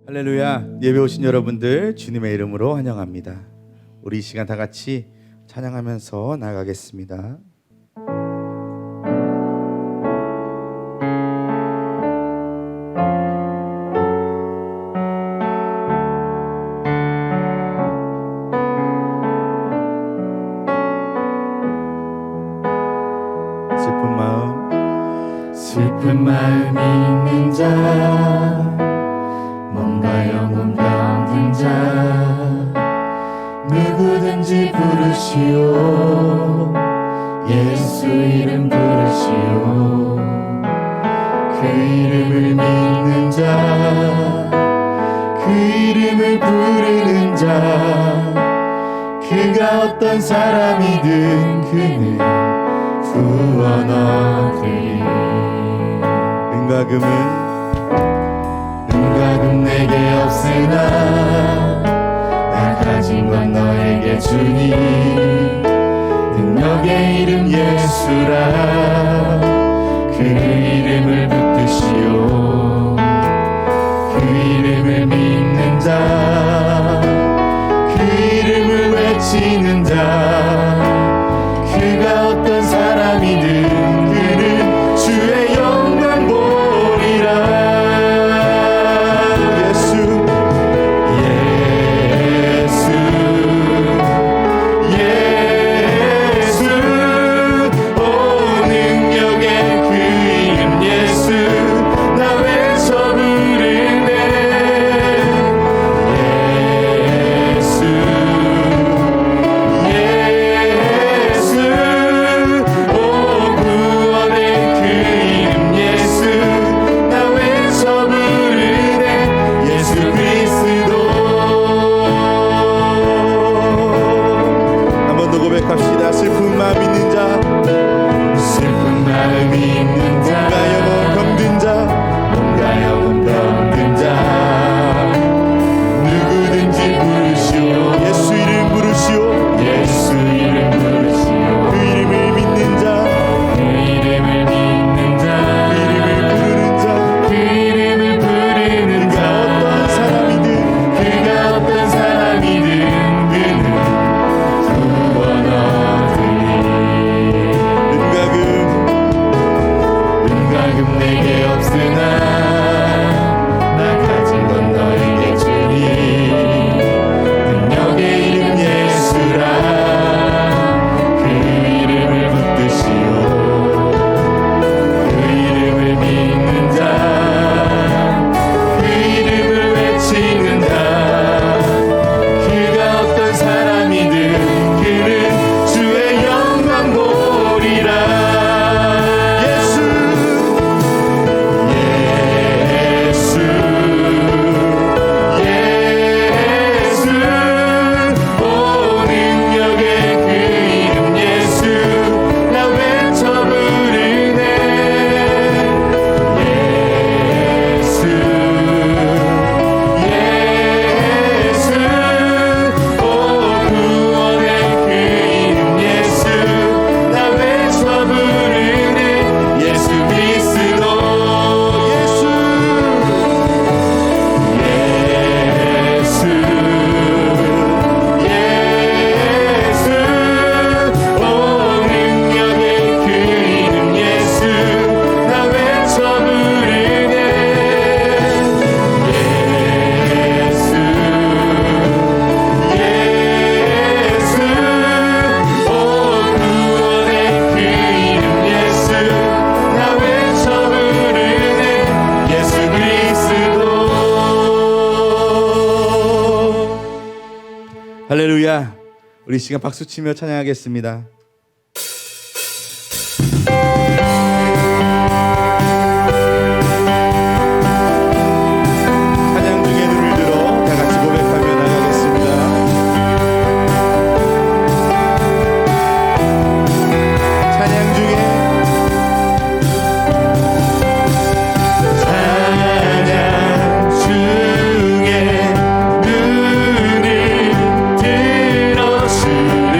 할렐루야. 예배 오신 여러분들 주님의 이름으로 환영합니다. 우리 이 시간 다 같이 찬양하면서 나가겠습니다. 슬픈 마음 있는 자, 몸과 영혼 병든 자, 누구든지 부르시오. 예수 이름 부르시오. 그 이름을 믿는 자, 그 이름을 부르는 자, 그가 어떤 사람이든 그는 구원 얻으리. 은과 금 내게 없으나 나 가진 건 너에게 주니, 능력의 이름 예수라. 그 이름을 붙드시오. 그 이름을 믿는 자, 그 이름을 외치는 자, 그가 어떤 사람이든 그는 주의 영광 보리라. 할렐루야. 우리 시간 박수치며 찬양하겠습니다. 찬양 중에 눈을 들어 다 같이 고백하며 나가겠습니다. 찬양 중에 눈을 들어 주를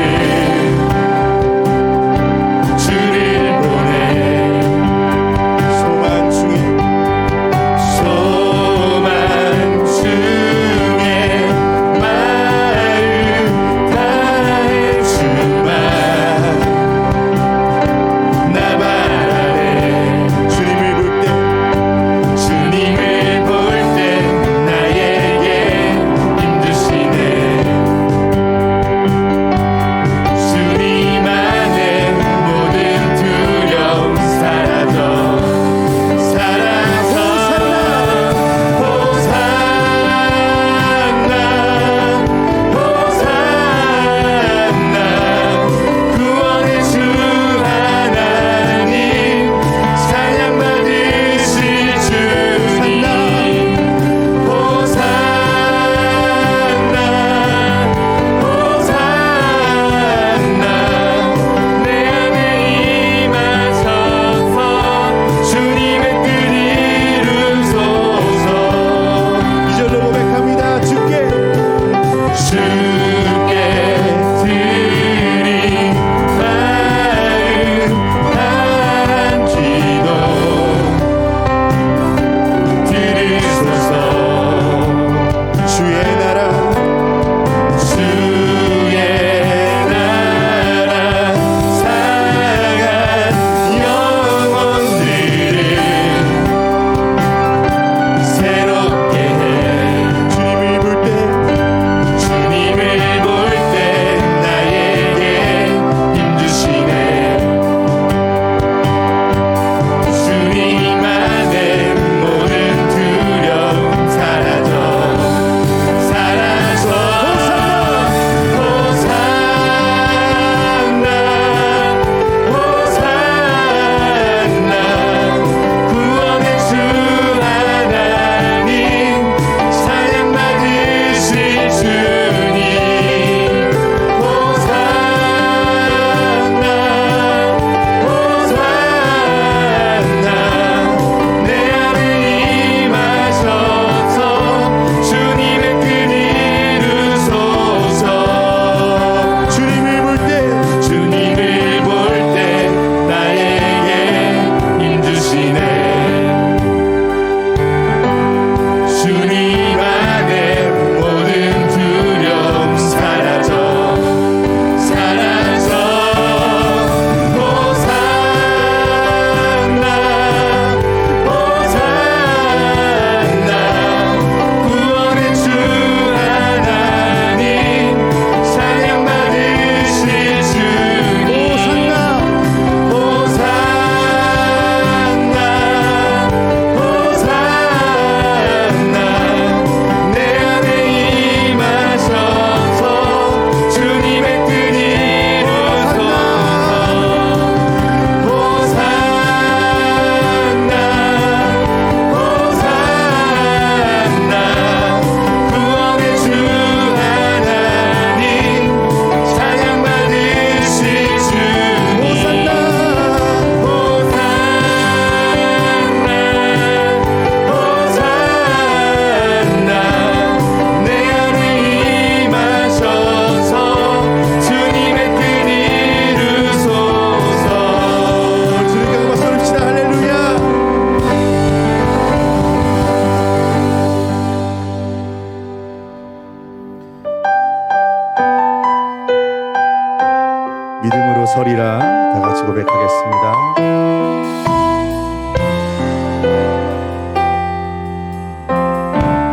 서리라 다 같이 고백하겠습니다.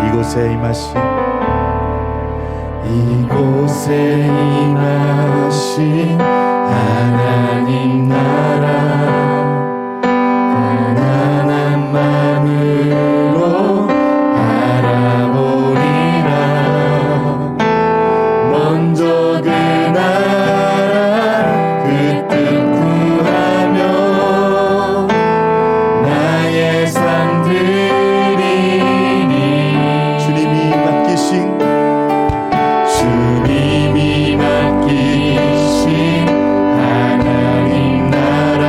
이곳에 임하신 하나님 나라 가난한 마음으로 알아보리라. 먼저 그 나라 그 뜻 구하며 나의 삶 드리니. 주님이 맡기신 하나님 나라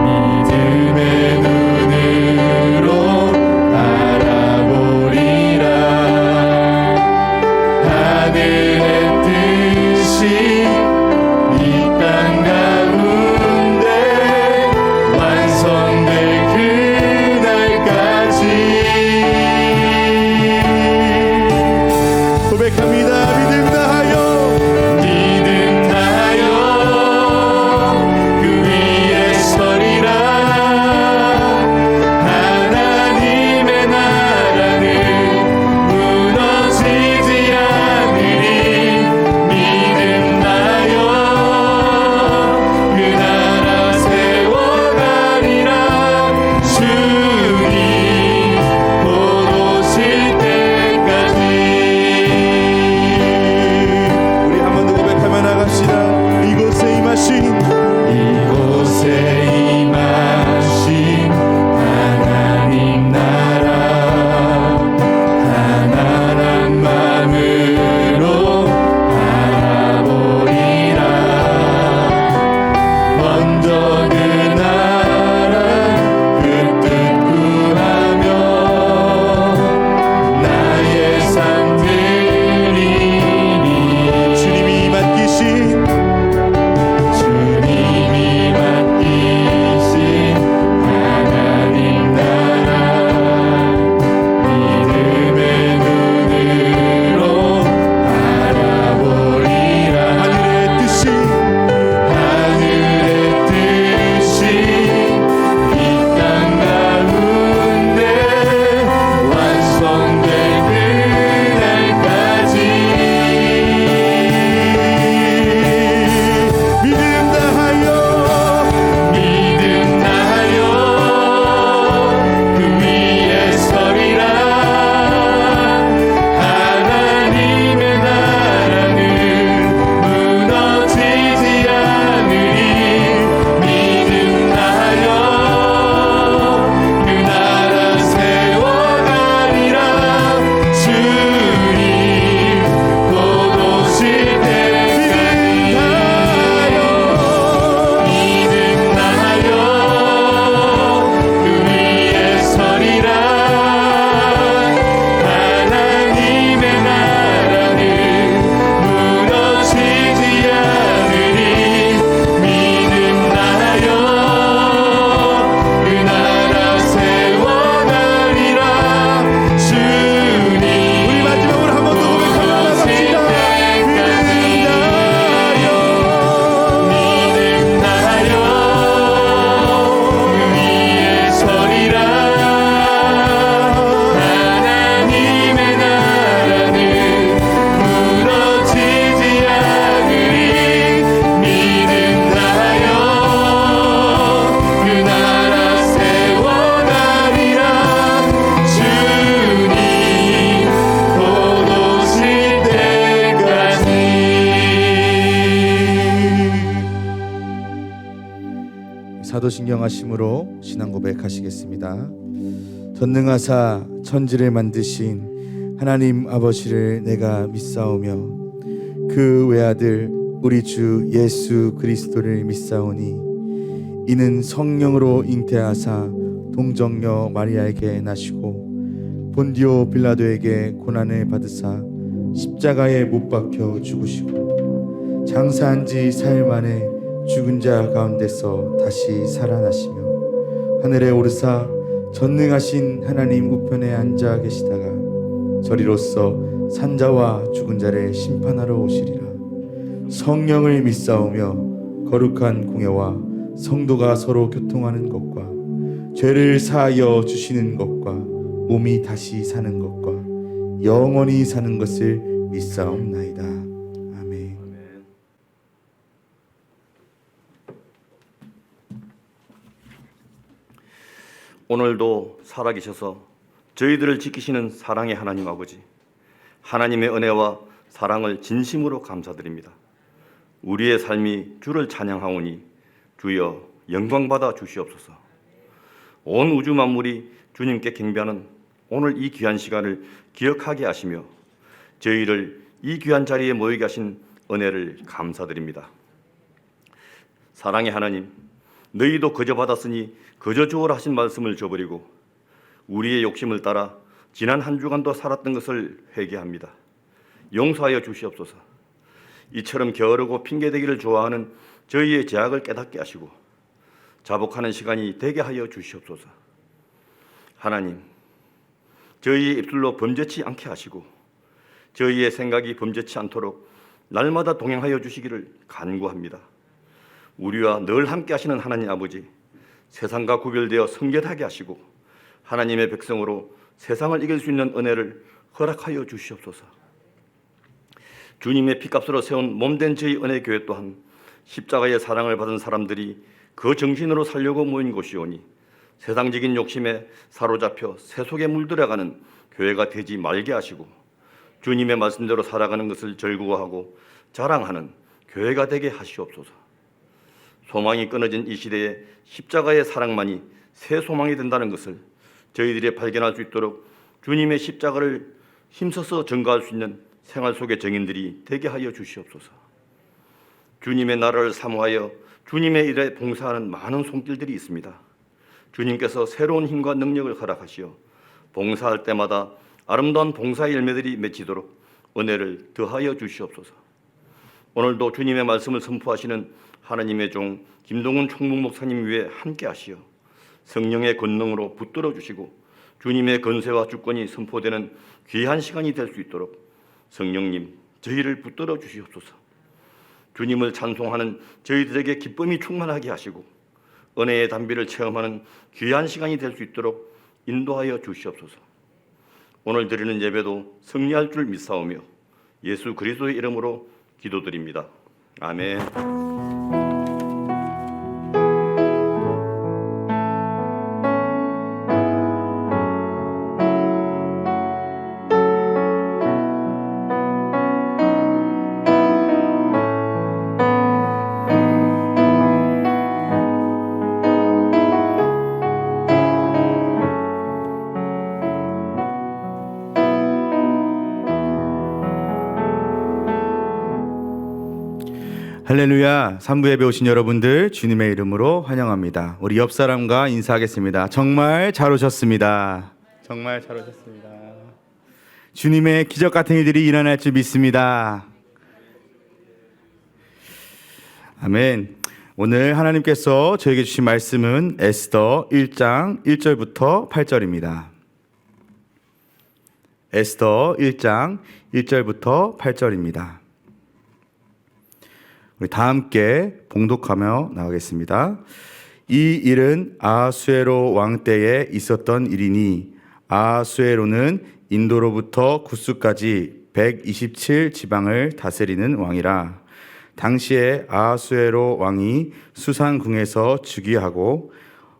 믿음의 눈으로 바라보리라. 하늘의 뜻이 이 땅 가운데 완성될 그날까지 고백합니다. 믿음 다하여 그 위에 서리라. 하나님의 나라는 무너지지 않으리. 믿음 다하여 그 나라 세워가리라. 주님 곧 오실 때까지. 우리 한 번 더 고백하며 나갑시다. 이곳에 임하신 하나님 나라 가난한 마음으로 바라보리라. 먼저 그 나라 그 뜻 구하며 나의 삶 드리니. 주님이 맡기신 하나님 나라 믿음의 눈으로 바라보리라. 하늘의 뜻이 이 땅 가운데 완성될 그날까지. 믿음 다하여 그 위에 서리라. 하나님의 나라는 무너지지 않으리. 믿음 다하여 그 나라 세워가리라. 주님 곧 오실 때까지. 믿음 다하여 그 위에 서리라. 하나님의 나라는 무너지지 않으리. 믿음 다하여 그 나라 세워가리라. 주님 우리 마지막으로 한 번 더 고백하며 나갑시다. 믿음 다하여 그 위에 서리라. 하나님의 나라는 무너지지 않으리. 믿음 다하여 그 나라 세워가리라. 주님 곧 오실 때까지. 사도신경 하심으로 신앙 고백하시겠습니다. 전능하사 천지를 만드신 하나님 아버지를 내가 믿사오며 그 외아들 우리 주 예수 그리스도를 믿사오니 이는 성령으로 잉태하사 동정녀 마리아에게 나시고 본디오 빌라도에게 고난을 받으사 십자가에 못 박혀 죽으시고 장사한 지 사흘 만에 죽은 자 가운데서 다시 살아나시며 하늘에 오르사 전능하신 하나님 우편에 앉아 계시다가 저리로서 산자와 죽은 자를 심판하러 오시리라. 성령을 믿사오며 거룩한 공예와 성도가 서로 교통하는 것과 죄를 사하여 주시는 것과 몸이 다시 사는 것과 영원히 사는 것을 믿사옵나이다. 아멘. 오늘도 살아계셔서 저희들을 지키시는 사랑의 하나님 아버지, 하나님의 은혜와 사랑을 진심으로 감사드립니다. 우리의 삶이 주를 찬양하오니 주여 영광받아 주시옵소서. 온 우주 만물이 주님께 경배하는 오늘 이 귀한 시간을 기억하게 하시며 저희를 이 귀한 자리에 모이게 하신 은혜를 감사드립니다. 사랑의 하나님, 너희도 거저 받았으니 거저 주어라 하신 말씀을 저버리고 우리의 욕심을 따라 지난 한 주간도 살았던 것을 회개합니다. 용서하여 주시옵소서. 이처럼 게으르고 핑계대기를 좋아하는 저희의 죄악을 깨닫게 하시고 자복하는 시간이 되게 하여 주시옵소서. 하나님, 저희의 입술로 범죄치 않게 하시고 저희의 생각이 범죄치 않도록 날마다 동행하여 주시기를 간구합니다. 우리와 늘 함께 하시는 하나님 아버지, 세상과 구별되어 성결하게 하시고 하나님의 백성으로 세상을 이길 수 있는 은혜를 허락하여 주시옵소서. 주님의 피값으로 세운 몸된 저희 은혜교회 또한 십자가의 사랑을 받은 사람들이 그 정신으로 살려고 모인 곳이오니 세상적인 욕심에 사로잡혀 세속에 물들어가는 교회가 되지 말게 하시고 주님의 말씀대로 살아가는 것을 즐거워하고 자랑하는 교회가 되게 하시옵소서. 소망이 끊어진 이 시대에 십자가의 사랑만이 새 소망이 된다는 것을 저희들이 발견할 수 있도록 주님의 십자가를 힘써서 증거할 수 있는 생활 속의 정인들이 되게 하여 주시옵소서. 주님의 나라를 사모하여 주님의 일에 봉사하는 많은 손길들이 있습니다. 주님께서 새로운 힘과 능력을 허락하시어 봉사할 때마다 아름다운 봉사의 열매들이 맺히도록 은혜를 더하여 주시옵소서. 오늘도 주님의 말씀을 선포하시는 하나님의 종 김동훈 총무 목사님 위에 함께 하시어 성령의 권능으로 붙들어 주시고 주님의 권세와 주권이 선포되는 귀한 시간이 될 수 있도록 성령님 저희를 붙들어 주시옵소서. 주님을 찬송하는 저희들에게 기쁨이 충만하게 하시고 은혜의 단비를 체험하는 귀한 시간이 될 수 있도록 인도하여 주시옵소서. 오늘 드리는 예배도 승리할 줄 믿사오며 예수 그리스도의 이름으로 기도드립니다. 아멘. 할렐루야. 3부 예배 오신 여러분들 주님의 이름으로 환영합니다. 우리 옆 사람과 인사하겠습니다. 정말 잘 오셨습니다. 정말 잘 오셨습니다. 주님의 기적 같은 일들이 일어날 줄 믿습니다. 아멘. 오늘 하나님께서 저에게 주신 말씀은 에스더 1장 1절부터 8절입니다. 에스더 1장 1절부터 8절입니다. 우리 다 함께 봉독하며 나가겠습니다. 이 일은 아하수에로 왕 때에 있었던 일이니 아하수에로는 인도로부터 구스까지 127 지방을 다스리는 왕이라. 당시에 아하수에로 왕이 수산궁에서 즉위하고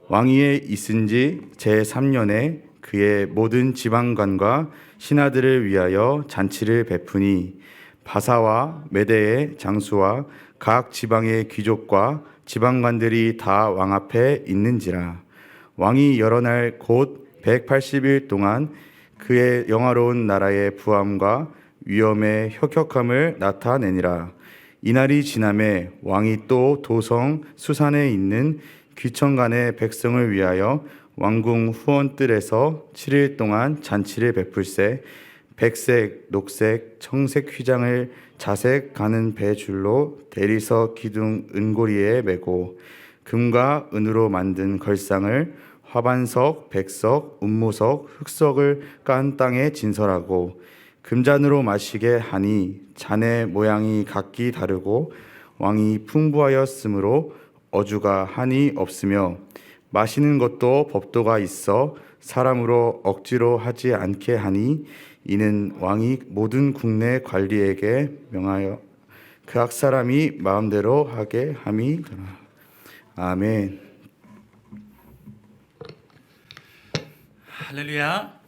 왕위에 있은 지 제3년에 그의 모든 지방관과 신하들을 위하여 잔치를 베푸니 바사와 메대의 장수와 각 지방의 귀족과 지방관들이 다 왕 앞에 있는지라. 왕이 여러 날 곧 180일 동안 그의 영화로운 나라의 부함과 위엄의 혁혁함을 나타내니라. 이날이 지남에 왕이 또 도성 수산에 있는 귀천간의 백성을 위하여 왕궁 후원뜰에서 7일 동안 잔치를 베풀세 백색, 녹색, 청색 휘장을 자색 가는 배줄로 대리석 기둥 은고리에 메고 금과 은으로 만든 걸상을 화반석, 백석, 운무석, 흑석을 깐 땅에 진설하고 금잔으로 마시게 하니 잔의 모양이 각기 다르고 왕이 풍부하였으므로 어주가 한이 없으며 마시는 것도 법도가 있어 사람으로 억지로 하지 않게 하니 이는 왕이 모든 국내 관리에게 명하여 그 각 사람이 마음대로 하게 함이더라. 아멘. 할렐루야.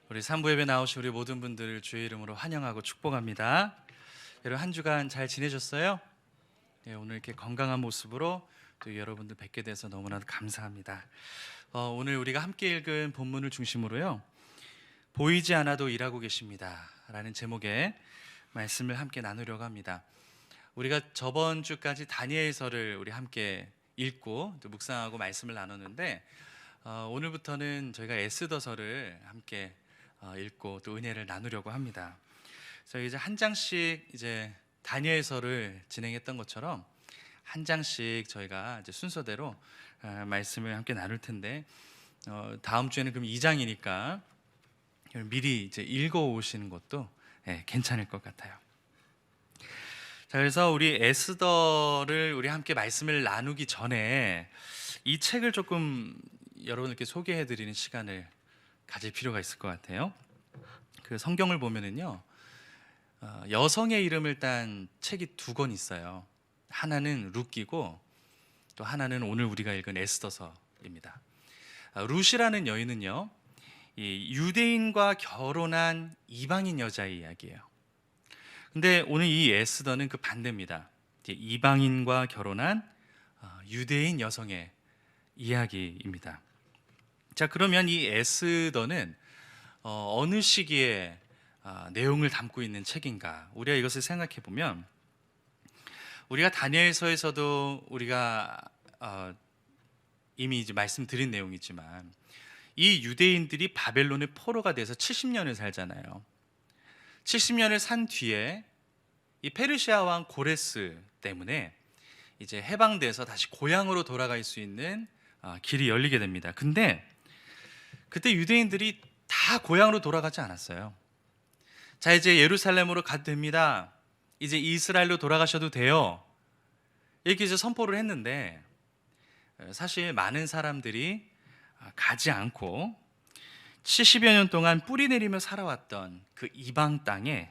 우리 산부 예배 나오신 우리 모든 분들을 주의 이름으로 환영하고 축복합니다. 여러분 한 주간 잘 지내셨어요? 네, 오늘 이렇게 건강한 모습으로 또 여러분들 뵙게 돼서 너무나도 감사합니다. 오늘 우리가 함께 읽은 본문을 중심으로요, 보이지 않아도 일하고 계십니다 라는 제목의 말씀을 함께 나누려고 합니다. 우리가 저번 주까지 다니엘서를 우리 함께 읽고 또 묵상하고 말씀을 나눴는데, 오늘부터는 저희가 에스더서를 함께 읽고 또 은혜를 나누려고 합니다. 그래서 이제 한 장씩 이제 다니엘서를 진행했던 것처럼 한 장씩 저희가 이제 순서대로 말씀을 함께 나눌 텐데, 다음 주에는 그럼 2장이니까 미리 이제 읽어 오시는 것도 괜찮을 것 같아요. 자, 그래서 우리 에스더를 우리 함께 말씀을 나누기 전에 이 책을 조금 여러분들께 소개해 드리는 시간을 가질 필요가 있을 것 같아요. 그 성경을 보면은요, 여성의 이름을 딴 책이 2권 있어요. 하나는 룻기고 또 하나는 오늘 우리가 읽은 에스더서입니다. 룻이라는 여인은요, 이 유대인과 결혼한 이방인 여자의 이야기예요. 근데 오늘 이 에스더는 그 반대입니다. 이방인과 결혼한 유대인 여성의 이야기입니다. 자, 그러면 이 에스더는 어느 시기에 내용을 담고 있는 책인가? 우리가 이것을 생각해 보면, 우리가 다니엘서에서도 우리가 이미 이제 말씀드린 내용이지만, 이 유대인들이 바벨론의 포로가 돼서 70년을 살잖아요. 70년을 산 뒤에 이 페르시아 왕 고레스 때문에 이제 해방돼서 다시 고향으로 돌아갈 수 있는 길이 열리게 됩니다. 근데 그때 유대인들이 다 고향으로 돌아가지 않았어요. 자, 이제 예루살렘으로 가도 됩니다. 이제 이스라엘로 돌아가셔도 돼요. 이렇게 이제 선포를 했는데, 사실 많은 사람들이 가지 않고 70여 년 동안 뿌리 내리며 살아왔던 그 이방 땅에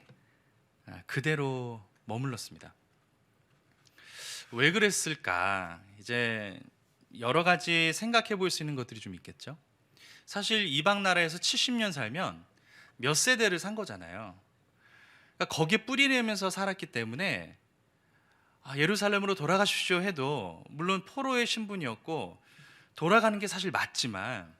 그대로 머물렀습니다. 왜 그랬을까? 이제 여러 가지 생각해 볼 수 있는 것들이 좀 있겠죠. 사실 이방 나라에서 70년 살면 몇 세대를 산 거잖아요. 그러니까 거기에 뿌리 내면서 살았기 때문에 예루살렘으로 돌아가십시오 해도, 물론 포로의 신분이었고 돌아가는 게 사실 맞지만,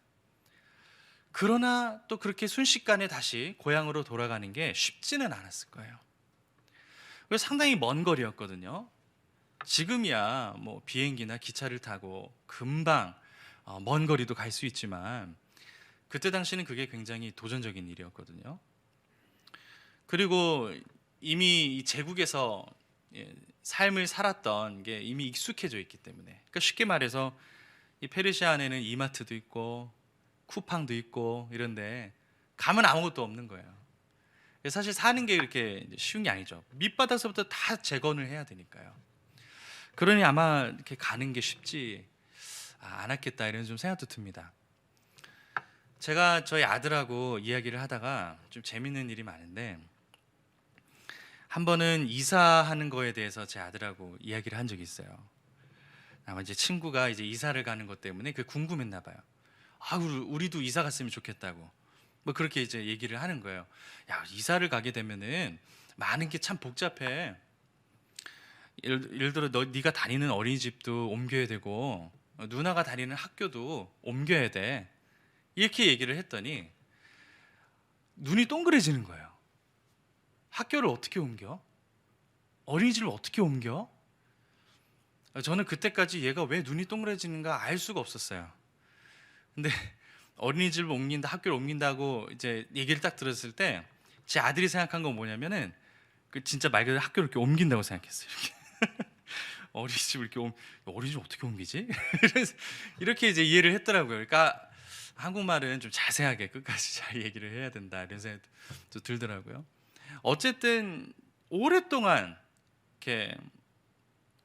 그러나 또 그렇게 순식간에 다시 고향으로 돌아가는 게 쉽지는 않았을 거예요. 그래서 상당히 먼 거리였거든요. 지금이야 뭐 비행기나 기차를 타고 금방 먼 거리도 갈 수 있지만, 그때 당시는 그게 굉장히 도전적인 일이었거든요. 그리고 이미 이 제국에서 삶을 살았던 게 이미 익숙해져 있기 때문에, 그러니까 쉽게 말해서 이 페르시아 안에는 이마트도 있고 쿠팡도 있고 이런데 가면 아무것도 없는 거예요. 사실 사는 게 이렇게 쉬운 게 아니죠. 밑바닥서부터 다 재건을 해야 되니까요. 그러니 아마 이렇게 가는 게 쉽지 않았겠다, 이런 좀 생각도 듭니다. 제가 저희 아들하고 이야기를 하다가 좀 재밌는 일이 많은데, 한 번은 이사하는 거에 대해서 제 아들하고 이야기를 한 적이 있어요. 아마 이제 친구가 이제 이사를 가는 것 때문에 그 궁금했나 봐요. 우리도 이사 갔으면 좋겠다고 뭐 그렇게 이제 얘기를 하는 거예요. 야, 이사를 가게 되면은 많은 게 참 복잡해. 예를 들어 네가 다니는 어린이집도 옮겨야 되고 누나가 다니는 학교도 옮겨야 돼. 이렇게 얘기를 했더니 눈이 동그래지는 거예요. 학교를 어떻게 옮겨? 어린이집을 어떻게 옮겨? 저는 그때까지 얘가 왜 눈이 동그래지는가 알 수가 없었어요. 근데 어린이집을 옮긴다, 학교를 옮긴다고 이제 얘기를 딱 들었을 때 제 아들이 생각한 건 뭐냐면은, 그 진짜 말 그대로 학교를 이렇게 옮긴다고 생각했어요. 이렇게. 어린이집을 이렇게 어린이집 어떻게 옮기지? 이렇게 이제 이해를 했더라고요. 그러니까 한국말은 좀 자세하게 끝까지 잘 얘기를 해야 된다, 이런 생각도 들더라고요. 어쨌든 오랫동안 이렇게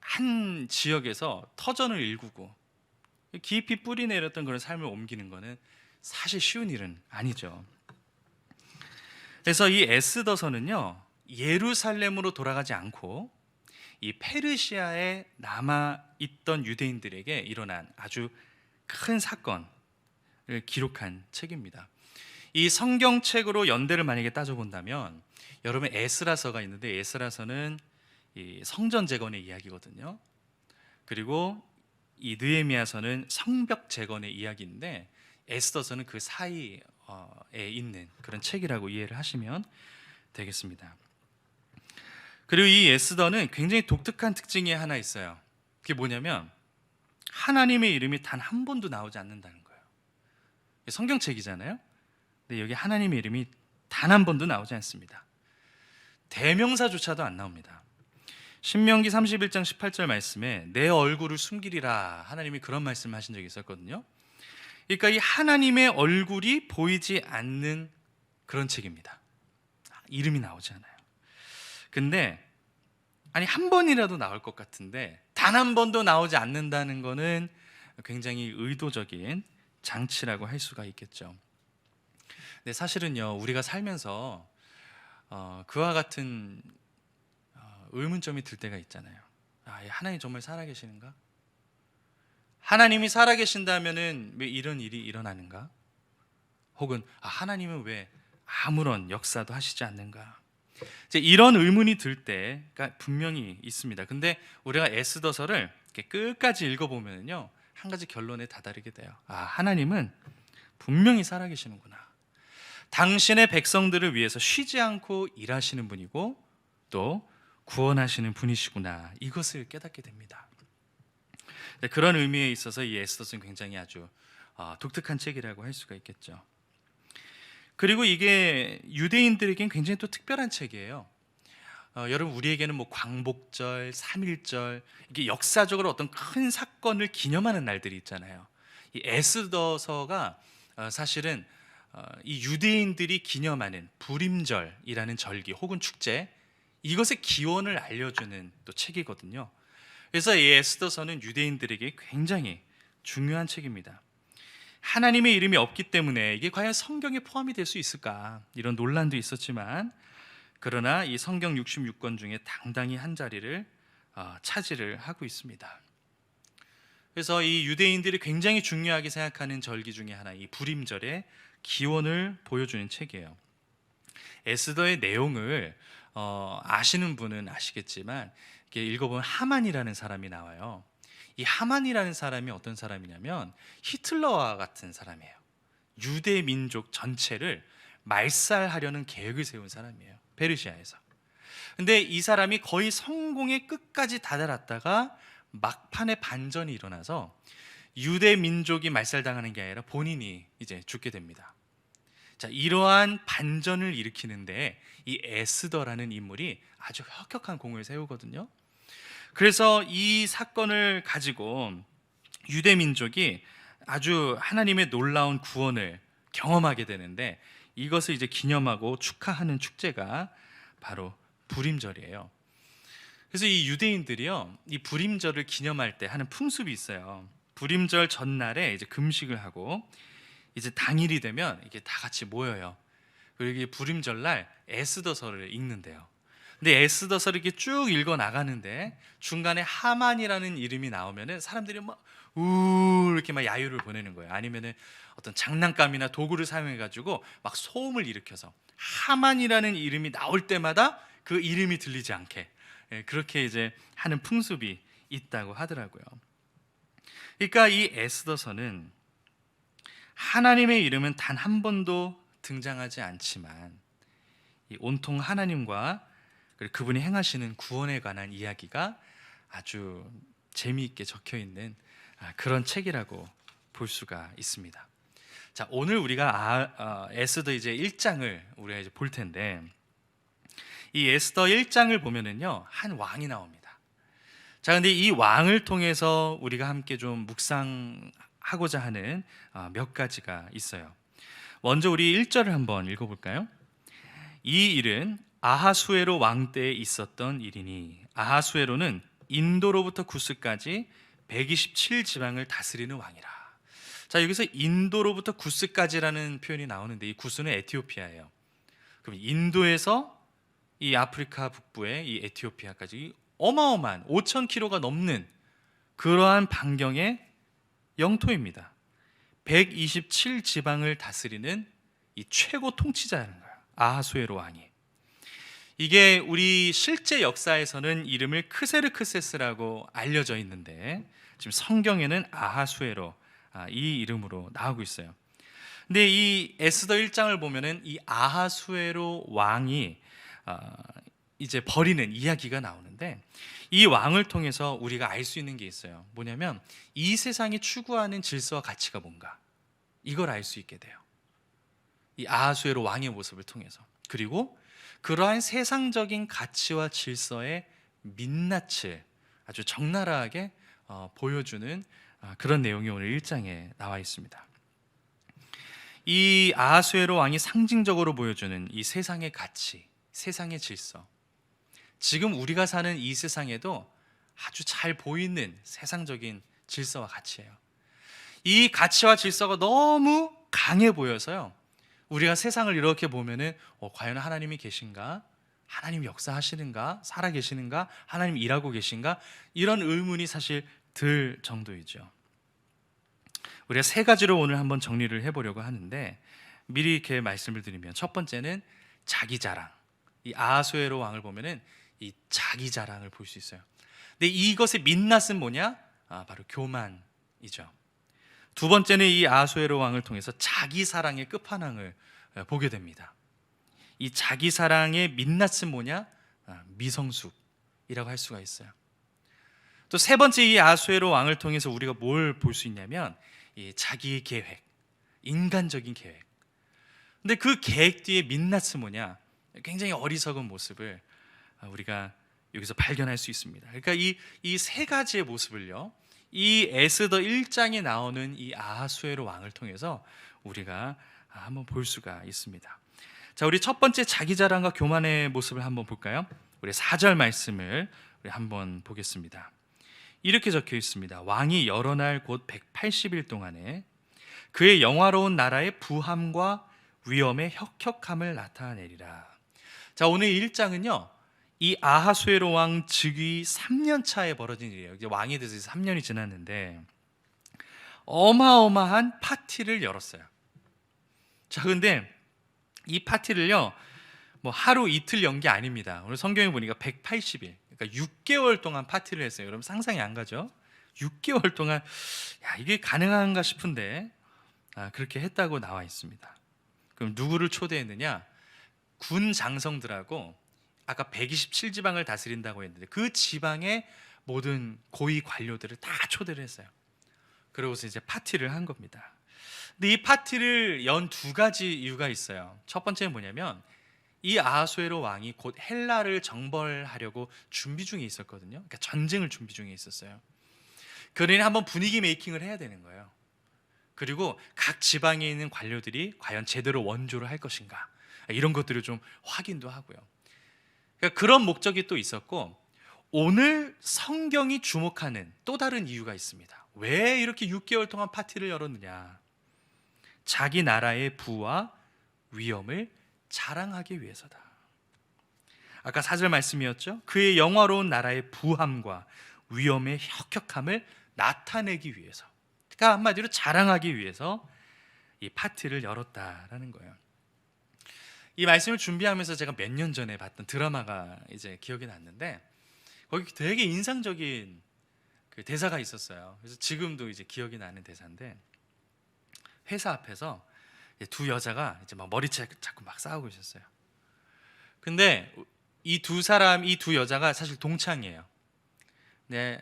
한 지역에서 터전을 일구고 깊이 뿌리 내렸던 그런 삶을 옮기는 것은 사실 쉬운 일은 아니죠. 그래서 이 에스더서는요, 예루살렘으로 돌아가지 않고 이 페르시아에 남아 있던 유대인들에게 일어난 아주 큰 사건을 기록한 책입니다. 이 성경책으로 연대를 만약에 따져본다면 여러분 에스라서가 있는데, 에스라서는 이 성전 재건의 이야기거든요. 그리고 이 느헤미야서는 성벽 재건의 이야기인데, 에스더서는 그 사이에 있는 그런 책이라고 이해를 하시면 되겠습니다. 그리고 이 에스더는 굉장히 독특한 특징이 하나 있어요. 그게 뭐냐면 하나님의 이름이 단 한 번도 나오지 않는다는 거예요. 성경책이잖아요. 근데 여기 하나님의 이름이 단 한 번도 나오지 않습니다. 대명사조차도 안 나옵니다. 신명기 31장 18절 말씀에 내 얼굴을 숨기리라, 하나님이 그런 말씀을 하신 적이 있었거든요. 그러니까 이 하나님의 얼굴이 보이지 않는 그런 책입니다. 이름이 나오지 않아요. 근데 아니 한 번이라도 나올 것 같은데 단 한 번도 나오지 않는다는 것은 굉장히 의도적인 장치라고 할 수가 있겠죠. 근데 사실은요, 우리가 살면서 그와 같은 의문점이 들 때가 있잖아요. 하나님 정말 살아계시는가? 하나님이 살아계신다면은 왜 이런 일이 일어나는가? 혹은 하나님은 왜 아무런 역사도 하시지 않는가? 이제 이런 의문이 들 때가 분명히 있습니다. 근데 우리가 에스더서를 이렇게 끝까지 읽어보면요, 한 가지 결론에 다다르게 돼요. 하나님은 분명히 살아계시는구나. 당신의 백성들을 위해서 쉬지 않고 일하시는 분이고 또 구원하시는 분이시구나, 이것을 깨닫게 됩니다. 그런 의미에 있어서 이 에스더서는 굉장히 아주 독특한 책이라고 할 수가 있겠죠. 그리고 이게 유대인들에겐 굉장히 또 특별한 책이에요. 여러분, 우리에게는 뭐 광복절, 3.1절, 이게 역사적으로 어떤 큰 사건을 기념하는 날들이 있잖아요. 이 에스더서가 사실은 이 유대인들이 기념하는 불임절이라는 절기 혹은 축제, 이것의 기원을 알려주는 또 책이거든요. 그래서 이 에스더서는 유대인들에게 굉장히 중요한 책입니다. 하나님의 이름이 없기 때문에 이게 과연 성경에 포함이 될 수 있을까, 이런 논란도 있었지만, 그러나 이 성경 66권 중에 당당히 한 자리를 차지를 하고 있습니다. 그래서 이 유대인들이 굉장히 중요하게 생각하는 절기 중에 하나, 이 불임절의 기원을 보여주는 책이에요. 에스더의 내용을 아시는 분은 아시겠지만, 이렇게 읽어보면 하만이라는 사람이 나와요. 이 하만이라는 사람이 어떤 사람이냐면 히틀러와 같은 사람이에요. 유대 민족 전체를 말살하려는 계획을 세운 사람이에요, 페르시아에서. 근데 이 사람이 거의 성공의 끝까지 다다랐다가 막판에 반전이 일어나서 유대 민족이 말살당하는 게 아니라 본인이 이제 죽게 됩니다. 자, 이러한 반전을 일으키는데 이 에스더라는 인물이 아주 혁혁한 공을 세우거든요. 그래서 이 사건을 가지고 유대 민족이 아주 하나님의 놀라운 구원을 경험하게 되는데, 이것을 이제 기념하고 축하하는 축제가 바로 불임절이에요. 그래서 이 유대인들이요, 이 불임절을 기념할 때 하는 풍습이 있어요. 불임절 전날에 이제 금식을 하고 이제 당일이 되면 이게 다 같이 모여요. 그리고 이게 불임절날 에스더서를 읽는데요. 근데 에스더서를 이렇게 쭉 읽어 나가는데 중간에 하만이라는 이름이 나오면은 사람들이 막 이렇게 막 야유를 보내는 거예요. 아니면은 어떤 장난감이나 도구를 사용해 가지고 막 소음을 일으켜서 하만이라는 이름이 나올 때마다 그 이름이 들리지 않게, 그렇게 이제 하는 풍습이 있다고 하더라고요. 그러니까 이 에스더서는 하나님의 이름은 단 한 번도 등장하지 않지만 이 온통 하나님과 그분이 행하시는 구원에 관한 이야기가 아주 재미있게 적혀 있는 그런 책이라고 볼 수가 있습니다. 자, 오늘 우리가 에스더 이제 1장을 우리가 이제 볼 텐데, 이 에스더 1장을 보면은요, 한 왕이 나옵니다. 자, 근데 이 왕을 통해서 우리가 함께 좀 묵상하고자 하는 몇 가지가 있어요. 먼저 우리 1절을 한번 읽어볼까요? 이 일은 아하수에로 왕 때에 있었던 일이니, 아하수에로는 인도로부터 구스까지 127지방을 다스리는 왕이라. 자, 여기서 인도로부터 구스까지라는 표현이 나오는데, 이 구스는 에티오피아예요. 그럼 인도에서 이 아프리카 북부의 이 에티오피아까지 어마어마한 5,000km가 넘는 그러한 반경의 영토입니다. 127지방을 다스리는 이 최고 통치자라는 거예요, 아하수에로 왕이. 이게 우리 실제 역사에서는 이름을 크세르크세스라고 알려져 있는데, 지금 성경에는 아하수에로, 이 이름으로 나오고 있어요. 근데 이 에스더 1장을 보면은 이 아하수에로 왕이 이제 버리는 이야기가 나오는데, 이 왕을 통해서 우리가 알 수 있는 게 있어요. 뭐냐면 이 세상이 추구하는 질서와 가치가 뭔가, 이걸 알 수 있게 돼요, 이 아하수에로 왕의 모습을 통해서. 그리고 그러한 세상적인 가치와 질서의 민낯을 아주 적나라하게 보여주는 그런 내용이 오늘 1장에 나와 있습니다. 이 아하수에로 왕이 상징적으로 보여주는 이 세상의 가치, 세상의 질서, 지금 우리가 사는 이 세상에도 아주 잘 보이는 세상적인 질서와 가치예요. 이 가치와 질서가 너무 강해 보여서요, 우리가 세상을 이렇게 보면은 과연 하나님이 계신가? 하나님 역사하시는가? 살아 계시는가? 하나님 일하고 계신가? 이런 의문이 사실 들 정도이죠. 우리가 세 가지로 오늘 한번 정리를 해보려고 하는데, 미리 이렇게 말씀을 드리면, 첫 번째는 자기 자랑. 이 아하수에로 왕을 보면은 이 자기 자랑을 볼 수 있어요. 근데 이것의 민낯은 뭐냐? 바로 교만이죠. 두 번째는 이 아하수에로 왕을 통해서 자기 사랑의 끝판왕을 보게 됩니다. 이 자기 사랑의 민낯은 뭐냐? 미성숙이라고 할 수가 있어요. 또 세 번째, 이 아하수에로 왕을 통해서 우리가 뭘 볼 수 있냐면 이 자기의 계획, 인간적인 계획. 근데 그 계획 뒤에 민낯은 뭐냐? 굉장히 어리석은 모습을 우리가 여기서 발견할 수 있습니다. 그러니까 이 세 가지의 모습을요, 이 에스더 1장에 나오는 이 아하수에로 왕을 통해서 우리가 한번 볼 수가 있습니다. 자, 우리 첫 번째 자기 자랑과 교만의 모습을 한번 볼까요? 우리 4절 말씀을 우리 한번 보겠습니다. 이렇게 적혀 있습니다. 왕이 여러 날 곧 180일 동안에 그의 영화로운 나라의 부함과 위엄의 혁혁함을 나타내리라. 자, 오늘 1장은요, 이 아하수에로 왕 즉위 3년 차에 벌어진 일이에요. 이제 왕이 돼서 3년이 지났는데 어마어마한 파티를 열었어요. 자, 근데 이 파티를요, 뭐 하루 이틀 연 게 아닙니다. 오늘 성경에 보니까 180일, 그러니까 6개월 동안 파티를 했어요. 여러분 상상이 안 가죠? 6개월 동안, 야, 이게 가능한가 싶은데 그렇게 했다고 나와 있습니다. 그럼 누구를 초대했느냐? 군 장성들하고 아까 127지방을 다스린다고 했는데 그 지방의 모든 고위 관료들을 다 초대를 했어요. 그러고서 이제 파티를 한 겁니다. 근데 이 파티를 연 두 가지 이유가 있어요. 첫 번째는 뭐냐면 이 아하수에로 왕이 곧 헬라를 정벌하려고 준비 중에 있었거든요. 그러니까 전쟁을 준비 중에 있었어요. 그러니 한번 분위기 메이킹을 해야 되는 거예요. 그리고 각 지방에 있는 관료들이 과연 제대로 원조를 할 것인가, 이런 것들을 좀 확인도 하고요. 그러니까 그런 목적이 또 있었고, 오늘 성경이 주목하는 또 다른 이유가 있습니다. 왜 이렇게 6개월 동안 파티를 열었느냐? 자기 나라의 부와 위엄을 자랑하기 위해서다. 아까 4절 말씀이었죠. 그의 영화로운 나라의 부함과 위엄의 혁혁함을 나타내기 위해서, 그러니까 한마디로 자랑하기 위해서 이 파티를 열었다라는 거예요. 이 말씀을 준비하면서 제가 몇 년 전에 봤던 드라마가 이제 기억이 났는데, 거기 되게 인상적인 그 대사가 있었어요. 그래서 지금도 이제 기억이 나는 대사인데, 회사 앞에서 두 여자가 이제 막 머리 잡고 막 싸우고 있었어요. 근데 이 두 여자가 사실 동창이에요. 네,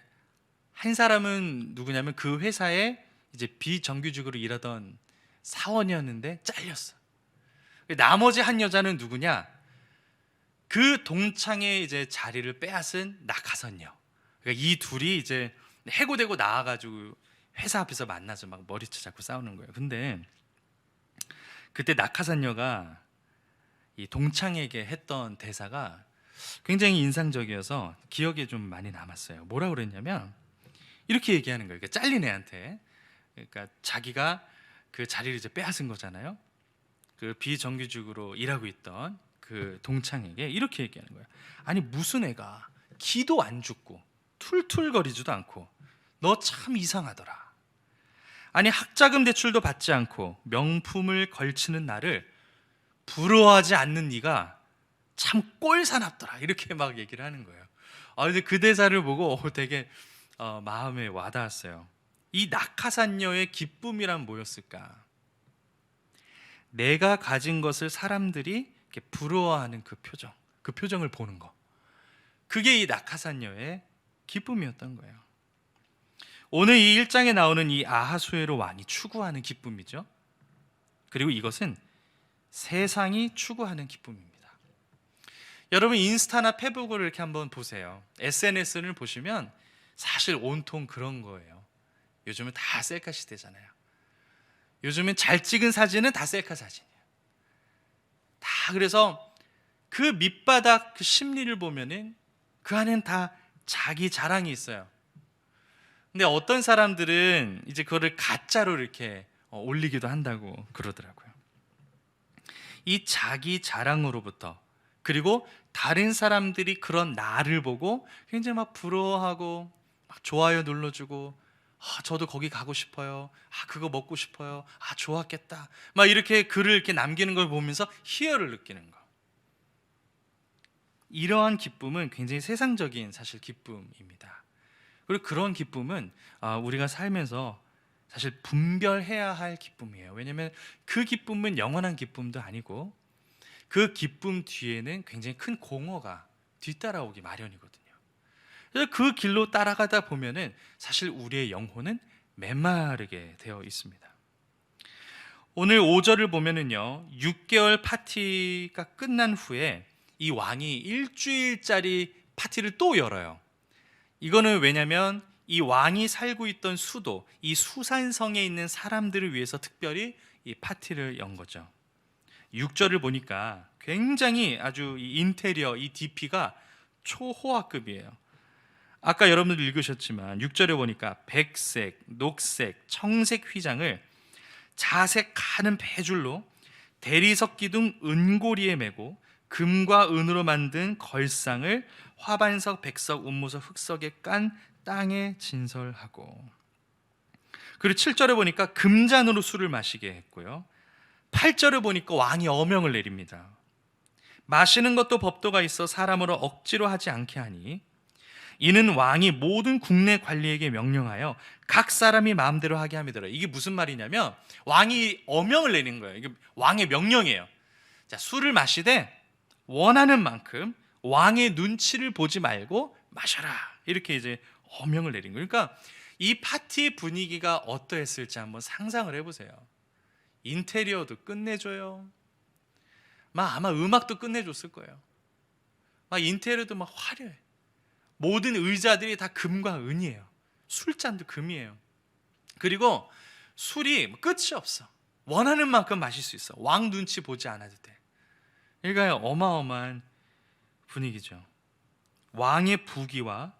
한 사람은 누구냐면 그 회사에 이제 비정규직으로 일하던 사원이었는데 잘렸어. 나머지 한 여자는 누구냐? 그 동창의 이제 자리를 빼앗은 낙하선녀. 그러니까 이 둘이 이제 해고되고 나와가지고 회사 앞에서 만나서 막 머리채 잡고 싸우는 거예요. 근데 그때 낙하선녀가 이 동창에게 했던 대사가 굉장히 인상적이어서 기억에 좀 많이 남았어요. 뭐라 그랬냐면 이렇게 얘기하는 거예요. 그러니까 잘린 애한테, 그러니까 자기가 그 자리를 이제 빼앗은 거잖아요. 그 비정규직으로 일하고 있던 그 동창에게 이렇게 얘기하는 거예요. 아니 무슨 애가 기도 안 죽고 툴툴거리지도 않고 너 참 이상하더라. 아니 학자금 대출도 받지 않고 명품을 걸치는 나를 부러워하지 않는 네가 참 꼴사납더라. 이렇게 막 얘기를 하는 거예요. 근데 그 대사를 보고 되게 마음에 와닿았어요. 이 낙하산녀의 기쁨이란 뭐였을까? 내가 가진 것을 사람들이 이렇게 부러워하는 그 표정을 보는 거. 그게 이 낙하산녀의 기쁨이었던 거예요. 오늘 이 1장에 나오는 이 아하수에로 왕이 추구하는 기쁨이죠. 그리고 이것은 세상이 추구하는 기쁨입니다. 여러분 인스타나 페북을 이렇게 한번 보세요. SNS를 보시면 사실 온통 그런 거예요. 요즘은 다 셀카 시대잖아요. 요즘은 잘 찍은 사진은 다 셀카 사진이에요. 다 그래서 그 밑바닥 그 심리를 보면은 그 안엔 다 자기 자랑이 있어요. 근데 어떤 사람들은 이제 그거를 가짜로 이렇게 올리기도 한다고 그러더라고요. 이 자기 자랑으로부터, 그리고 다른 사람들이 그런 나를 보고 굉장히 막 부러워하고 막 좋아요 눌러주고 저도 거기 가고 싶어요. 그거 먹고 싶어요. 좋았겠다. 막 이렇게 글을 이렇게 남기는 걸 보면서 희열을 느끼는 거. 이러한 기쁨은 굉장히 세상적인 사실 기쁨입니다. 그리고 그런 기쁨은 우리가 살면서 사실 분별해야 할 기쁨이에요. 왜냐하면 그 기쁨은 영원한 기쁨도 아니고 그 기쁨 뒤에는 굉장히 큰 공허가 뒤따라오기 마련이거든요. 그래서 그 길로 따라가다 보면은 사실 우리의 영혼은 메마르게 되어 있습니다. 오늘 5절을 보면은요, 6개월 파티가 끝난 후에 이 왕이 일주일짜리 파티를 또 열어요. 이거는 왜냐하면 이 왕이 살고 있던 수도, 이 수산성에 있는 사람들을 위해서 특별히 이 파티를 연 거죠. 6절을 보니까 굉장히 아주 이 인테리어, 이 DP가 초호화급이에요. 아까 여러분들 읽으셨지만 6절에 보니까 백색, 녹색, 청색 휘장을 자색 가는 배줄로 대리석 기둥 은고리에 메고 금과 은으로 만든 걸상을 화반석, 백석, 운무석, 흑석에 깐 땅에 진설하고, 그리고 7절에 보니까 금잔으로 술을 마시게 했고요. 8절에 보니까 왕이 어명을 내립니다. 마시는 것도 법도가 있어 사람으로 억지로 하지 않게 하니 이는 왕이 모든 국내 관리에게 명령하여 각 사람이 마음대로 하게 함이더라. 이게 무슨 말이냐면 왕이 어명을 내린 거예요. 이게 왕의 명령이에요. 자, 술을 마시되 원하는 만큼 왕의 눈치를 보지 말고 마셔라. 이렇게 이제 어명을 내린 거예요. 그러니까 이 파티 분위기가 어떠했을지 한번 상상을 해보세요. 인테리어도 끝내줘요. 아마 음악도 끝내줬을 거예요. 인테리어도 막 화려해. 모든 의자들이 다 금과 은이에요. 술잔도 금이에요. 그리고 술이 끝이 없어. 원하는 만큼 마실 수 있어. 왕 눈치 보지 않아도 돼. 그러니까 어마어마한 분위기죠. 왕의 부귀와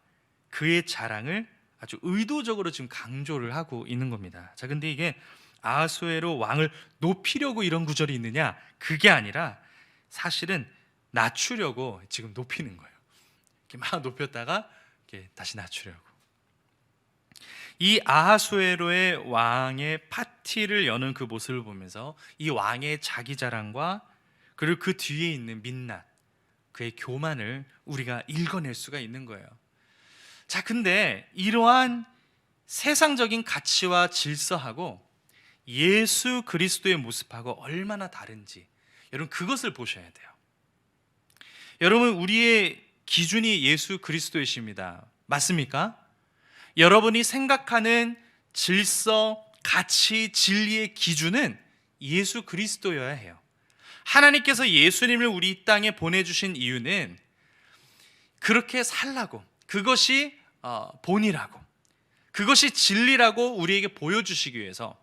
그의 자랑을 아주 의도적으로 지금 강조를 하고 있는 겁니다. 자, 근데 이게 아하수에로 왕을 높이려고 이런 구절이 있느냐? 그게 아니라 사실은 낮추려고 지금 높이는 거예요. 이렇게 막 높였다가 이렇게 다시 낮추려고. 이 아하수에로의 왕의 파티를 여는 그 모습을 보면서 이 왕의 자기 자랑과 그리고 그 뒤에 있는 민낯, 그의 교만을 우리가 읽어낼 수가 있는 거예요. 자, 근데 이러한 세상적인 가치와 질서하고 예수 그리스도의 모습하고 얼마나 다른지 여러분 그것을 보셔야 돼요. 여러분 우리의 기준이 예수 그리스도이십니다. 맞습니까? 여러분이 생각하는 질서, 가치, 진리의 기준은 예수 그리스도여야 해요. 하나님께서 예수님을 우리 땅에 보내주신 이유는 그렇게 살라고, 그것이 본이라고, 그것이 진리라고 우리에게 보여주시기 위해서,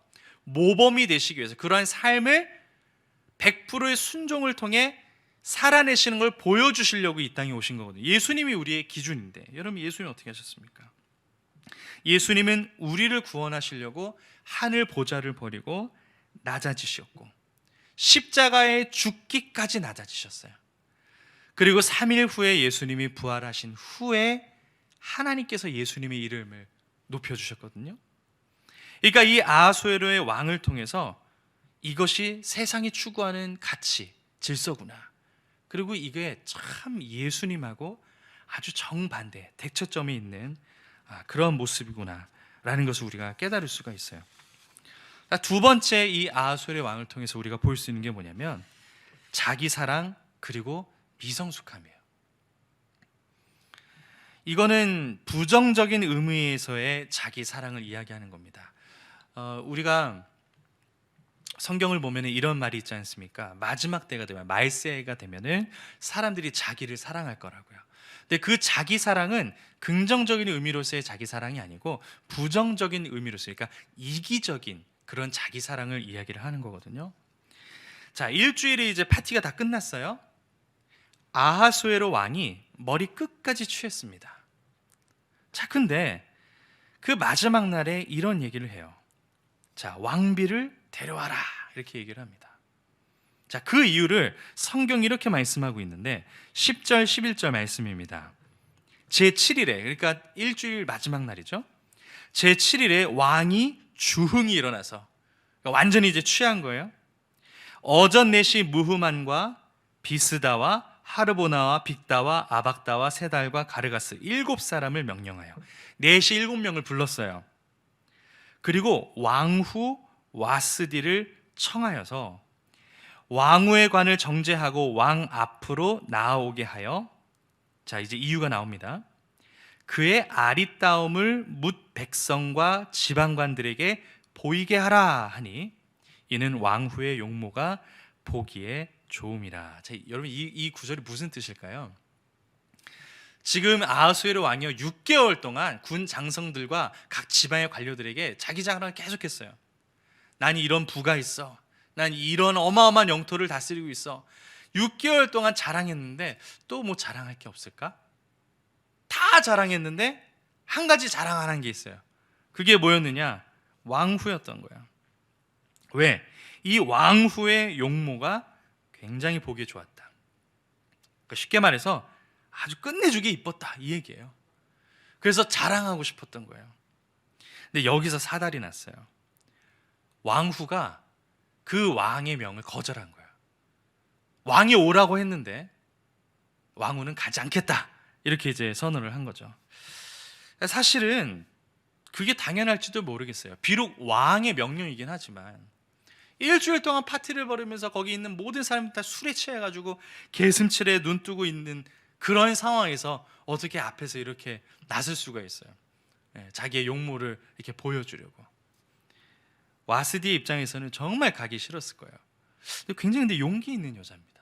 모범이 되시기 위해서 그러한 삶을 100%의 순종을 통해 살아내시는 걸 보여주시려고 이 땅에 오신 거거든요. 예수님이 우리의 기준인데 여러분 예수님 어떻게 하셨습니까? 예수님은 우리를 구원하시려고 하늘 보좌를 버리고 낮아지셨고 십자가에 죽기까지 낮아지셨어요. 그리고 3일 후에 예수님이 부활하신 후에 하나님께서 예수님의 이름을 높여주셨거든요. 그러니까 이 아하수에로의 왕을 통해서 이것이 세상이 추구하는 가치, 질서구나. 그리고 이게 참 예수님하고 아주 정반대, 대처점이 있는 그런 모습이구나 라는 것을 우리가 깨달을 수가 있어요. 두 번째 이 아하수에로의 왕을 통해서 우리가 볼 수 있는 게 뭐냐면 자기 사랑 그리고 미성숙함이에요. 이거는 부정적인 의미에서의 자기 사랑을 이야기하는 겁니다. 우리가 성경을 보면 이런 말이 있지 않습니까? 마지막 때가 되면 말세가 되면은 사람들이 자기를 사랑할 거라고요. 근데 그 자기 사랑은 긍정적인 의미로서의 자기 사랑이 아니고 부정적인 의미로서, 그러니까 이기적인 그런 자기 사랑을 이야기를 하는 거거든요. 자, 일주일이 이제 파티가 다 끝났어요. 아하수에로 왕이 머리 끝까지 취했습니다. 자, 근데 그 마지막 날에 이런 얘기를 해요. 자, 왕비를 데려와라 이렇게 얘기를 합니다. 자, 그 이유를 성경이 이렇게 말씀하고 있는데 10절 11절 말씀입니다. 제7일에, 그러니까 일주일 마지막 날이죠. 제7일에 왕이 주흥이 일어나서, 그러니까 완전히 이제 취한 거예요. 어전넷이 무흐만과 비스다와 하르보나와 빅다와 아박다와 세달과 가르가스 7사람을 명령하여 넷이 7명을 불렀어요. 그리고 왕후 와스디를 청하여서 왕후의 관을 정죄하고 왕 앞으로 나아오게 하여, 자 이제 이유가 나옵니다. 그의 아리따움을 뭇 백성과 지방관들에게 보이게 하라 하니 이는 왕후의 용모가 보기에 좋음이라. 자, 여러분 이 구절이 무슨 뜻일까요? 지금 아하수에로 왕이요 6개월 동안 군 장성들과 각 지방의 관료들에게 자기 자랑을 계속했어요. 난 이런 부가 있어. 난 이런 어마어마한 영토를 다스리고 있어. 6개월 동안 자랑했는데 또 뭐 자랑할 게 없을까? 다 자랑했는데 한 가지 자랑 안 한 게 있어요. 그게 뭐였느냐? 왕후였던 거야. 왜? 이 왕후의 용모가 굉장히 보기에 좋았다. 그러니까 쉽게 말해서 아주 끝내주기 이뻤다 이 얘기예요. 그래서 자랑하고 싶었던 거예요. 근데 여기서 사달이 났어요. 왕후가 그 왕의 명을 거절한 거예요. 왕이 오라고 했는데 왕후는 가지 않겠다 이렇게 이제 선언을 한 거죠. 사실은 그게 당연할지도 모르겠어요. 비록 왕의 명령이긴 하지만 일주일 동안 파티를 벌이면서 거기 있는 모든 사람들 다 술에 취해가지고 개슴츠레 눈 뜨고 있는 그런 상황에서 어떻게 앞에서 이렇게 나설 수가 있어요. 자기의 용모를 이렇게 보여주려고. 와스디의 입장에서는 정말 가기 싫었을 거예요. 굉장히 근데 용기 있는 여자입니다.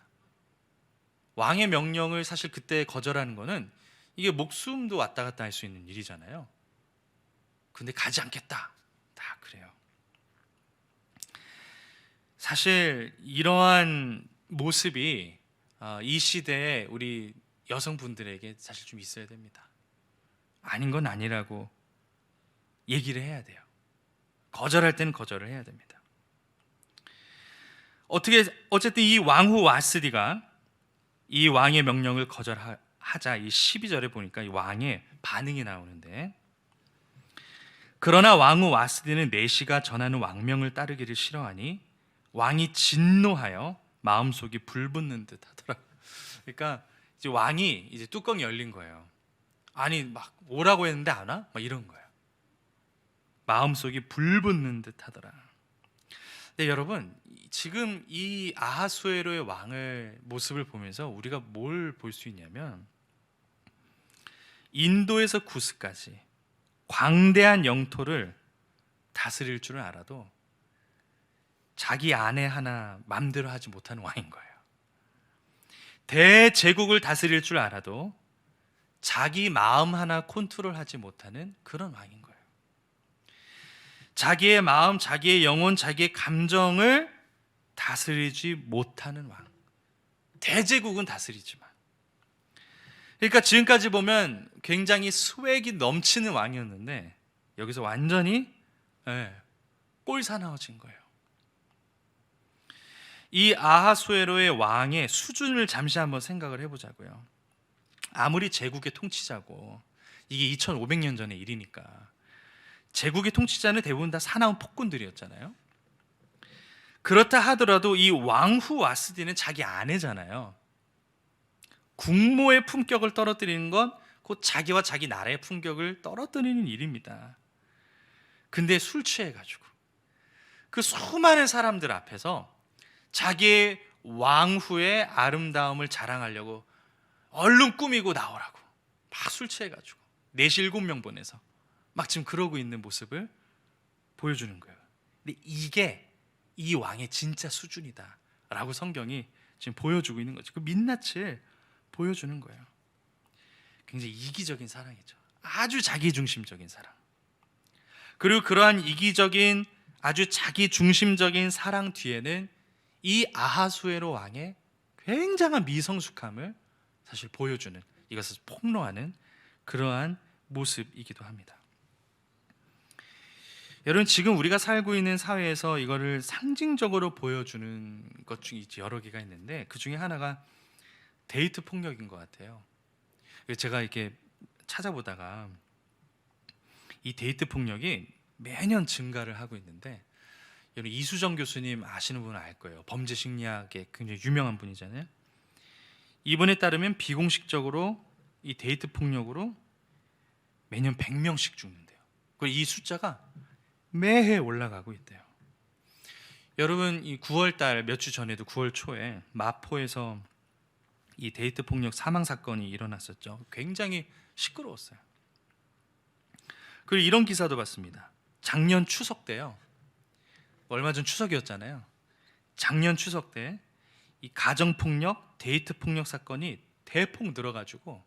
왕의 명령을 사실 그때 거절하는 거는 이게 목숨도 왔다 갔다 할 수 있는 일이잖아요. 근데 가지 않겠다. 다 그래요. 사실 이러한 모습이 이 시대에 우리 여성분들에게 사실 좀 있어야 됩니다. 아닌 건 아니라고 얘기를 해야 돼요. 거절할 때는 거절을 해야 됩니다. 어쨌든 이 왕후 와스디가 이 왕의 명령을 거절하자 이 12절에 보니까 이 왕의 반응이 나오는데, 그러나 왕후 와스디는 내시가 전하는 왕명을 따르기를 싫어하니 왕이 진노하여 마음속이 불붙는 듯 하더라. 그러니까 이제 왕이 이제 뚜껑이 열린 거예요. 아니 막 오라고 했는데 안 와? 막 이런 거예요. 마음속이 불붙는 듯 하더라. 근데 여러분 지금 이 아하수에로의 왕의 모습을 보면서 우리가 뭘 볼 수 있냐면, 인도에서 구스까지 광대한 영토를 다스릴 줄은 알아도 자기 아내 하나 맘대로 하지 못하는 왕인 거예요. 대제국을 다스릴 줄 알아도 자기 마음 하나 컨트롤하지 못하는 그런 왕인 거예요. 자기의 마음, 자기의 영혼, 자기의 감정을 다스리지 못하는 왕. 대제국은 다스리지만, 그러니까 지금까지 보면 굉장히 스웩이 넘치는 왕이었는데 여기서 완전히 꼴사나워진 거예요. 이 아하수에로의 왕의 수준을 잠시 한번 생각을 해보자고요. 아무리 제국의 통치자고, 이게 2500년 전의 일이니까 제국의 통치자는 대부분 다 사나운 폭군들이었잖아요. 그렇다 하더라도 이 왕후 와스디는 자기 아내잖아요. 국모의 품격을 떨어뜨리는 건 곧 자기와 자기 나라의 품격을 떨어뜨리는 일입니다. 근데 술 취해가지고 그 수많은 사람들 앞에서 자기의 왕후의 아름다움을 자랑하려고 얼른 꾸미고 나오라고 막 술 취해가지고 4시 7명 보내서 막 지금 그러고 있는 모습을 보여주는 거예요. 근데 이게 이 왕의 진짜 수준이다 라고 성경이 지금 보여주고 있는 거죠. 그 민낯을 보여주는 거예요. 굉장히 이기적인 사랑이죠. 아주 자기중심적인 사랑. 그리고 그러한 이기적인 아주 자기중심적인 사랑 뒤에는 이 아하수에로 왕의 굉장한 미성숙함을 사실 보여주는, 이것을 폭로하는 그러한 모습이기도 합니다. 여러분, 지금 우리가 살고 있는 사회에서 이거를 상징적으로 보여주는 것 중에 여러 개가 있는데 그 중에 하나가 데이트 폭력인 것 같아요. 제가 이렇게 찾아보다가 이 데이트 폭력이 매년 증가를 하고 있는데, 여러분 이수정 교수님 아시는 분은 알 거예요. 범죄 심리학의 굉장히 유명한 분이잖아요. 이분에 따르면 비공식적으로 이 데이트 폭력으로 매년 100명씩 죽는데요. 그리고 이 숫자가 매해 올라가고 있대요. 여러분, 이 9월 달 몇 주 전에도 9월 초에 마포에서 이 데이트 폭력 사망 사건이 일어났었죠. 굉장히 시끄러웠어요. 그리고 이런 기사도 봤습니다. 작년 추석 때요. 얼마 전 추석이었잖아요. 작년 추석 때 이 가정 폭력, 데이트 폭력 사건이 대폭 늘어가지고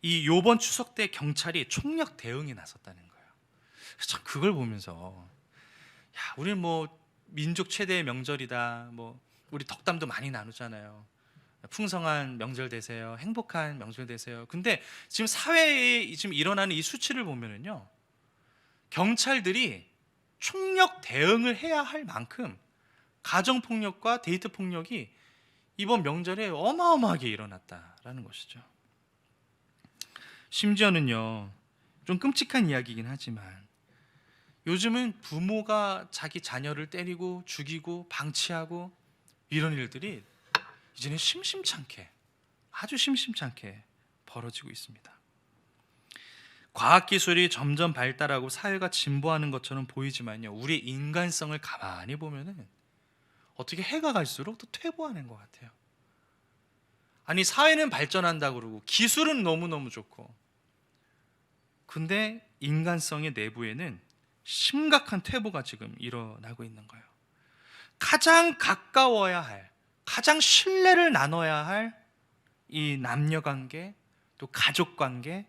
이 요번 추석 때 경찰이 총력 대응에 나섰다는 거예요. 그래서 참 그걸 보면서 야, 우리는 뭐 민족 최대의 명절이다. 뭐 우리 덕담도 많이 나누잖아요. 풍성한 명절 되세요. 행복한 명절 되세요. 근데 지금 사회에 지금 일어나는 이 수치를 보면은요, 경찰들이 총력 대응을 해야 할 만큼 가정 폭력과 데이트 폭력이 이번 명절에 어마어마하게 일어났다라는 것이죠. 심지어는요, 좀 끔찍한 이야기이긴 하지만 요즘은 부모가 자기 자녀를 때리고 죽이고 방치하고 이런 일들이 이제는 심심찮게, 아주 심심찮게 벌어지고 있습니다. 과학기술이 점점 발달하고 사회가 진보하는 것처럼 보이지만요, 우리 인간성을 가만히 보면은 어떻게 해가 갈수록 더 퇴보하는 것 같아요. 아니, 사회는 발전한다고 그러고 기술은 너무너무 좋고, 근데 인간성의 내부에는 심각한 퇴보가 지금 일어나고 있는 거예요. 가장 가까워야 할, 가장 신뢰를 나눠야 할 이 남녀관계, 또 가족관계,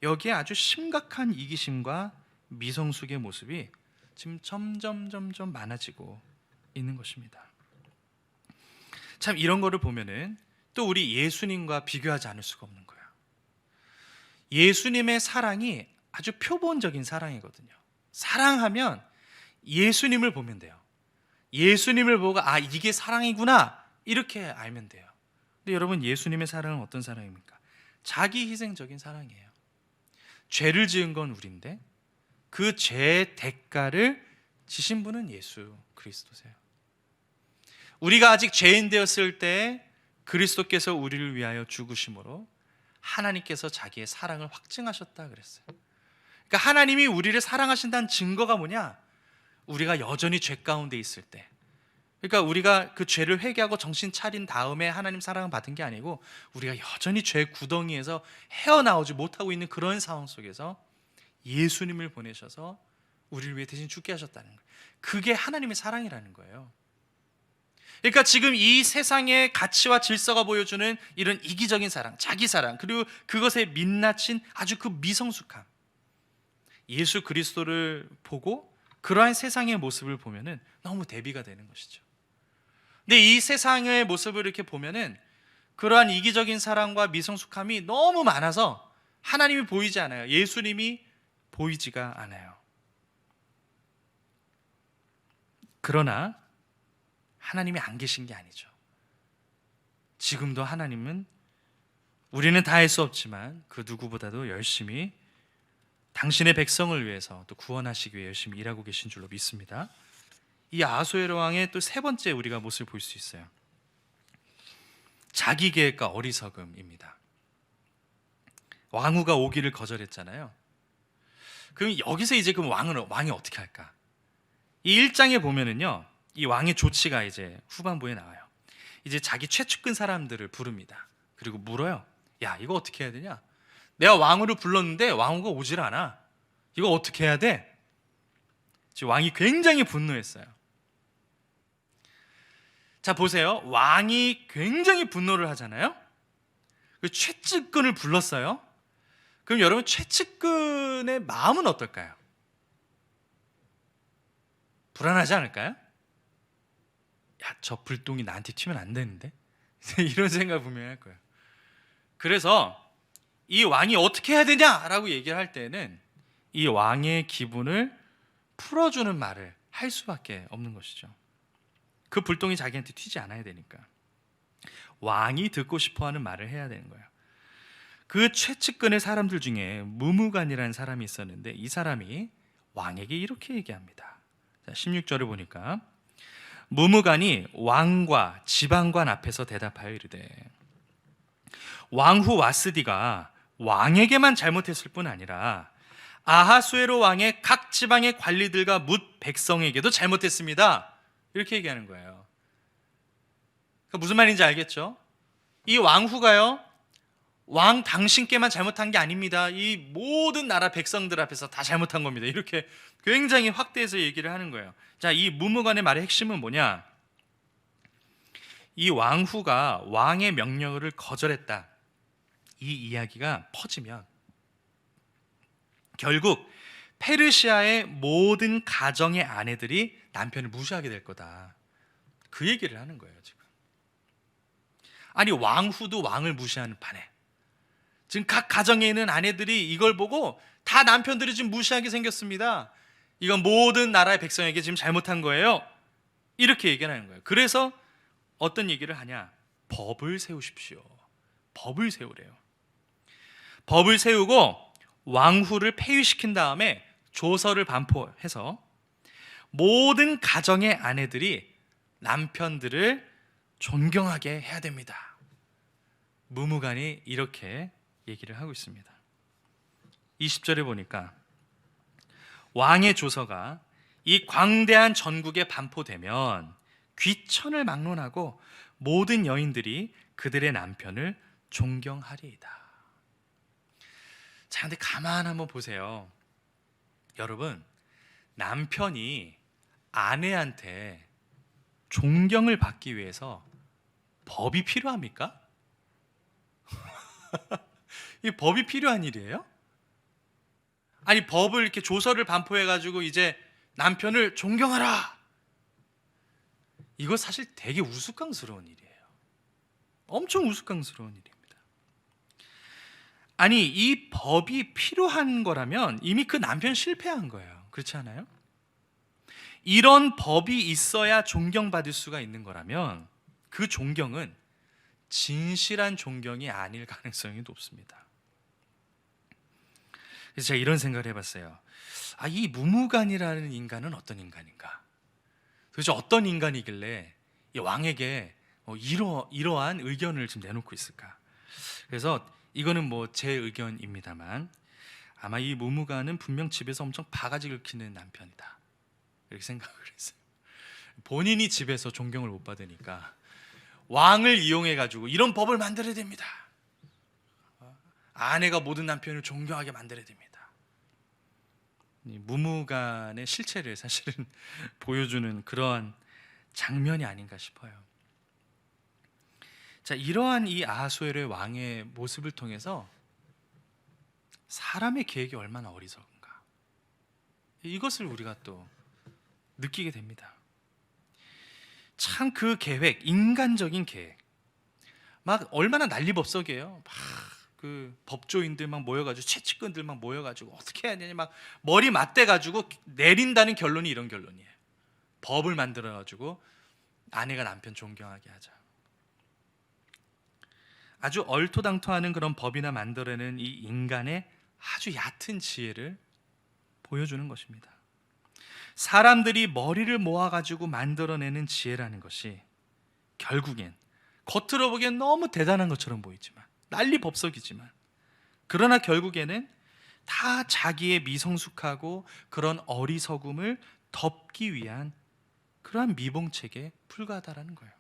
여기에 아주 심각한 이기심과 미성숙의 모습이 지금 점점 많아지고 있는 것입니다. 참 이런 거를 보면은 또 우리 예수님과 비교하지 않을 수가 없는 거예요. 예수님의 사랑이 아주 표본적인 사랑이거든요. 사랑하면 예수님을 보면 돼요. 예수님을 보고 아, 이게 사랑이구나 이렇게 알면 돼요. 근데 여러분, 예수님의 사랑은 어떤 사랑입니까? 자기 희생적인 사랑이에요. 죄를 지은 건 우리인데 그 죄의 대가를 지신 분은 예수 그리스도세요. 우리가 아직 죄인 되었을 때 그리스도께서 우리를 위하여 죽으심으로 하나님께서 자기의 사랑을 확증하셨다 그랬어요. 그러니까 하나님이 우리를 사랑하신다는 증거가 뭐냐? 우리가 여전히 죄 가운데 있을 때, 그러니까 우리가 그 죄를 회개하고 정신 차린 다음에 하나님 사랑을 받은 게 아니고 우리가 여전히 죄 구덩이에서 헤어나오지 못하고 있는 그런 상황 속에서 예수님을 보내셔서 우리를 위해 대신 죽게 하셨다는 거예요. 그게 하나님의 사랑이라는 거예요. 그러니까 지금 이 세상의 가치와 질서가 보여주는 이런 이기적인 사랑, 자기 사랑, 그리고 그것에 민낯인 아주 그 미성숙함, 예수 그리스도를 보고 그러한 세상의 모습을 보면은 너무 대비가 되는 것이죠. 근데 이 세상의 모습을 이렇게 보면은 그러한 이기적인 사랑과 미성숙함이 너무 많아서 하나님이 보이지 않아요. 예수님이 보이지가 않아요. 그러나 하나님이 안 계신 게 아니죠. 지금도 하나님은 우리는 다 할 수 없지만 그 누구보다도 열심히 당신의 백성을 위해서 또 구원하시기 위해 열심히 일하고 계신 줄로 믿습니다. 이 아하수에로 왕의 또 세 번째 우리가 모습을 볼 수 있어요. 자기 계획과 어리석음입니다. 왕후가 오기를 거절했잖아요. 그럼 여기서 이제 그 왕이 어떻게 할까? 이 1장에 보면은요, 이 왕의 조치가 이제 후반부에 나와요. 이제 자기 최측근 사람들을 부릅니다. 그리고 물어요. 야, 이거 어떻게 해야 되냐? 내가 왕후를 불렀는데 왕후가 오질 않아. 이거 어떻게 해야 돼? 지금 왕이 굉장히 분노했어요. 자, 보세요. 왕이 굉장히 분노를 하잖아요. 그 최측근을 불렀어요. 그럼 여러분, 최측근의 마음은 어떨까요? 불안하지 않을까요? 야, 저 불똥이 나한테 튀면 안 되는데? 이런 생각을 분명히 할 거예요. 그래서 이 왕이 어떻게 해야 되냐라고 얘기를 할 때는 이 왕의 기분을 풀어주는 말을 할 수밖에 없는 것이죠. 그 불똥이 자기한테 튀지 않아야 되니까 왕이 듣고 싶어하는 말을 해야 되는 거예요. 그 최측근의 사람들 중에 무무간이라는 사람이 있었는데 이 사람이 왕에게 이렇게 얘기합니다. 자, 16절을 보니까 무무간이 왕과 지방관 앞에서 대답하여 이르되 왕후 와스디가 왕에게만 잘못했을 뿐 아니라 아하수에로 왕의 각 지방의 관리들과 뭇 백성에게도 잘못했습니다. 이렇게 얘기하는 거예요. 그러니까 무슨 말인지 알겠죠? 이 왕후가요, 왕 당신께만 잘못한 게 아닙니다. 이 모든 나라 백성들 앞에서 다 잘못한 겁니다. 이렇게 굉장히 확대해서 얘기를 하는 거예요. 자, 이 무무간의 말의 핵심은 뭐냐? 이 왕후가 왕의 명령을 거절했다. 이 이야기가 퍼지면 결국 페르시아의 모든 가정의 아내들이 남편을 무시하게 될 거다. 그 얘기를 하는 거예요, 지금. 아니, 왕후도 왕을 무시하는 판에 지금 각 가정에 있는 아내들이 이걸 보고 다 남편들이 지금 무시하게 생겼습니다. 이건 모든 나라의 백성에게 지금 잘못한 거예요. 이렇게 얘기를 하는 거예요. 그래서 어떤 얘기를 하냐? 법을 세우십시오. 법을 세우래요. 법을 세우고 왕후를 폐위시킨 다음에 조서를 반포해서 모든 가정의 아내들이 남편들을 존경하게 해야 됩니다. 무무간이 이렇게 얘기를 하고 있습니다. 20절에 보니까 왕의 조서가 이 광대한 전국에 반포되면 귀천을 막론하고 모든 여인들이 그들의 남편을 존경하리이다. 자, 근데 가만 한번 보세요. 여러분, 남편이 아내한테 존경을 받기 위해서 법이 필요합니까? 이 법이 필요한 일이에요? 아니, 법을 이렇게 조서를 반포해가지고 이제 남편을 존경하라. 이거 사실 되게 우스꽝스러운 일이에요. 엄청 우스꽝스러운 일입니다. 아니, 이 법이 필요한 거라면 이미 그 남편 실패한 거예요. 그렇지 않아요? 이런 법이 있어야 존경받을 수가 있는 거라면 그 존경은 진실한 존경이 아닐 가능성이 높습니다. 그래서 제가 이런 생각을 해봤어요. 이 무무간이라는 인간은 어떤 인간인가? 도대체 어떤 인간이길래 이 왕에게 이러한 의견을 지금 내놓고 있을까? 그래서 이거는 뭐 제 의견입니다만 아마 이 무무간은 분명 집에서 엄청 바가지를 긁히는 남편이다, 이렇게 생각을 했어요. 본인이 집에서 존경을 못 받으니까 왕을 이용해 가지고 이런 법을 만들어야 됩니다. 아내가 모든 남편을 존경하게 만들어야 됩니다. 이 무무간의 실체를 사실은 보여주는 그러한 장면이 아닌가 싶어요. 자, 이러한 이 아하수에로의 왕의 모습을 통해서 사람의 계획이 얼마나 어리석은가, 이것을 우리가 또 느끼게 됩니다. 참 그 계획, 인간적인 계획, 막 얼마나 난리법석이에요. 막 그 법조인들 막 모여가지고 최측근들 막 모여가지고 어떻게 해야 되냐 막 머리 맞대가지고 내린다는 결론이 이런 결론이에요. 법을 만들어가지고 아내가 남편 존경하게 하자. 아주 얼토당토하는 그런 법이나 만들어내는 이 인간의 아주 얕은 지혜를 보여주는 것입니다. 사람들이 머리를 모아가지고 만들어내는 지혜라는 것이 결국엔 겉으로 보기엔 너무 대단한 것처럼 보이지만, 난리법석이지만, 그러나 결국에는 다 자기의 미성숙하고 그런 어리석음을 덮기 위한 그러한 미봉책에 불과하다라는 거예요.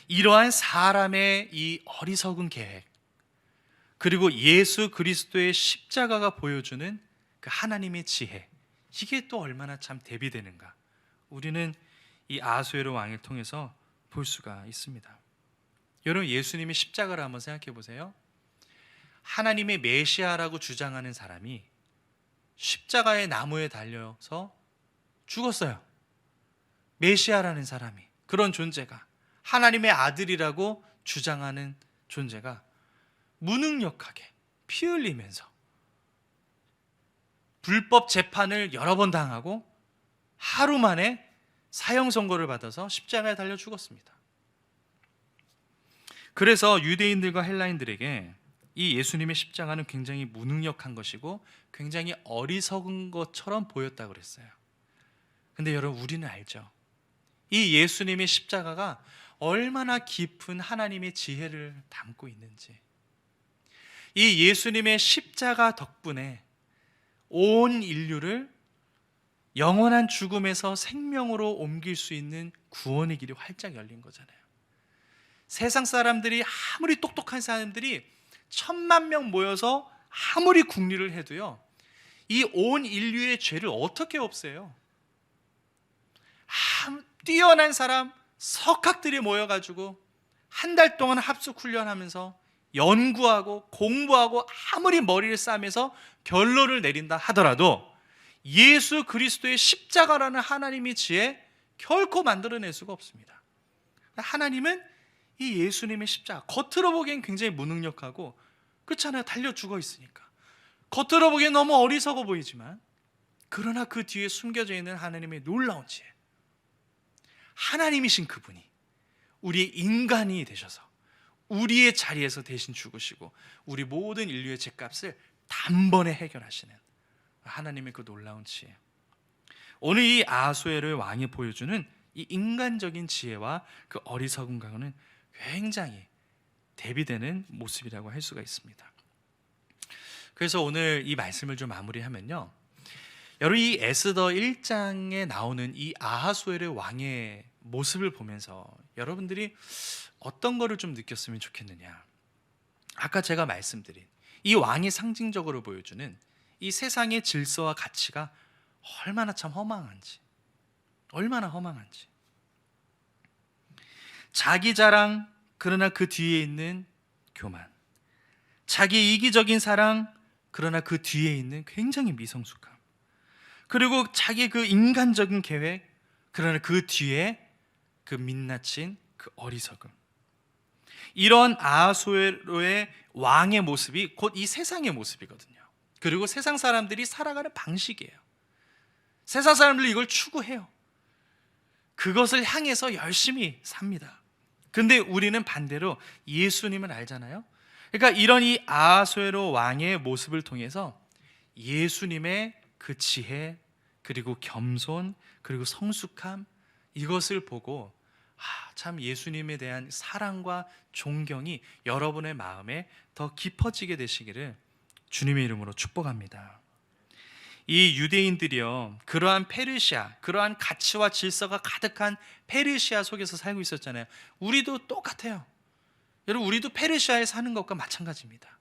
이러한 사람의 이 어리석은 계획, 그리고 예수 그리스도의 십자가가 보여주는 그 하나님의 지혜, 이게 또 얼마나 참 대비되는가, 우리는 이 아하수에로 왕을 통해서 볼 수가 있습니다. 여러분, 예수님이 십자가를 한번 생각해 보세요. 하나님의 메시아라고 주장하는 사람이 십자가의 나무에 달려서 죽었어요. 메시아라는 사람이, 그런 존재가, 하나님의 아들이라고 주장하는 존재가 무능력하게 피 흘리면서 불법 재판을 여러 번 당하고 하루 만에 사형 선고를 받아서 십자가에 달려 죽었습니다. 그래서 유대인들과 헬라인들에게 이 예수님의 십자가는 굉장히 무능력한 것이고 굉장히 어리석은 것처럼 보였다고 그랬어요. 근데 여러분, 우리는 알죠. 이 예수님의 십자가가 얼마나 깊은 하나님의 지혜를 담고 있는지. 이 예수님의 십자가 덕분에 온 인류를 영원한 죽음에서 생명으로 옮길 수 있는 구원의 길이 활짝 열린 거잖아요. 세상 사람들이, 아무리 똑똑한 사람들이 10,000,000명 모여서 아무리 궁리를 해도요, 이 온 인류의 죄를 어떻게 없애요? 뛰어난 사람 석학들이 모여가지고 한 달 동안 합숙 훈련하면서 연구하고 공부하고 아무리 머리를 싸매서 결론을 내린다 하더라도 예수 그리스도의 십자가라는 하나님의 지혜 결코 만들어낼 수가 없습니다. 하나님은 이 예수님의 십자가, 겉으로 보기엔 굉장히 무능력하고, 그렇잖아요. 달려 죽어 있으니까 겉으로 보기엔 너무 어리석어 보이지만, 그러나 그 뒤에 숨겨져 있는 하나님의 놀라운 지혜, 하나님이신 그분이 우리의 인간이 되셔서 우리의 자리에서 대신 죽으시고 우리 모든 인류의 죄값을 단번에 해결하시는 하나님의 그 놀라운 지혜, 오늘 이 아하수에로의 왕이 보여주는 이 인간적인 지혜와 그 어리석음과는 굉장히 대비되는 모습이라고 할 수가 있습니다. 그래서 오늘 이 말씀을 좀 마무리하면요, 여러분, 이 에스더 1장에 나오는 이 아하수에로의 왕의 모습을 보면서 여러분들이 어떤 거를 좀 느꼈으면 좋겠느냐. 아까 제가 말씀드린 이 왕이 상징적으로 보여주는 이 세상의 질서와 가치가 얼마나 참 허망한지, 얼마나 허망한지. 자기 자랑, 그러나 그 뒤에 있는 교만, 자기 이기적인 사랑, 그러나 그 뒤에 있는 굉장히 미성숙함, 그리고 자기 그 인간적인 계획, 그러나 그 뒤에 그 민낯진 그 어리석음. 이런 아하수에로의 왕의 모습이 곧 이 세상의 모습이거든요. 그리고 세상 사람들이 살아가는 방식이에요. 세상 사람들이 이걸 추구해요. 그것을 향해서 열심히 삽니다. 근데 우리는 반대로 예수님을 알잖아요. 그러니까 이런 이 아하수에로 왕의 모습을 통해서 예수님의 그 지혜, 그리고 겸손, 그리고 성숙함, 이것을 보고 참 예수님에 대한 사랑과 존경이 여러분의 마음에 더 깊어지게 되시기를 주님의 이름으로 축복합니다. 이 유대인들이요, 그러한 페르시아, 그러한 가치와 질서가 가득한 페르시아 속에서 살고 있었잖아요. 우리도 똑같아요. 여러분, 우리도 페르시아에 사는 것과 마찬가지입니다.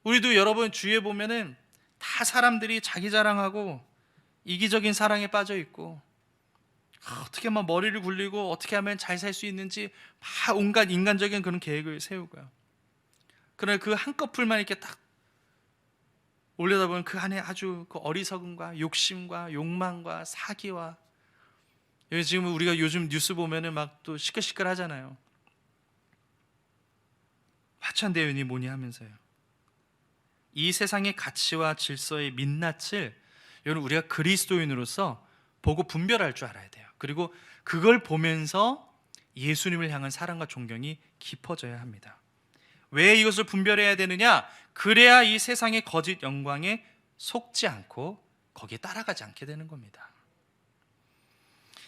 우리도 여러분 주위에 보면은 다 사람들이 자기 자랑하고 이기적인 사랑에 빠져 있고, 어떻게 막 머리를 굴리고 어떻게 하면 잘 살 수 있는지 막 온갖 인간적인 그런 계획을 세우고요. 그러나 그 한꺼풀만 이렇게 딱 올려다보면 그 안에 아주 그 어리석음과 욕심과 욕망과 사기와 여기 지금 우리가 요즘 뉴스 보면은 막 또 시끌시끌 하잖아요. 화천대유니 뭐니 하면서요. 이 세상의 가치와 질서의 민낯을 여러분 우리가 그리스도인으로서 보고 분별할 줄 알아야 돼요. 그리고 그걸 보면서 예수님을 향한 사랑과 존경이 깊어져야 합니다. 왜 이것을 분별해야 되느냐? 그래야 이 세상의 거짓 영광에 속지 않고 거기에 따라가지 않게 되는 겁니다.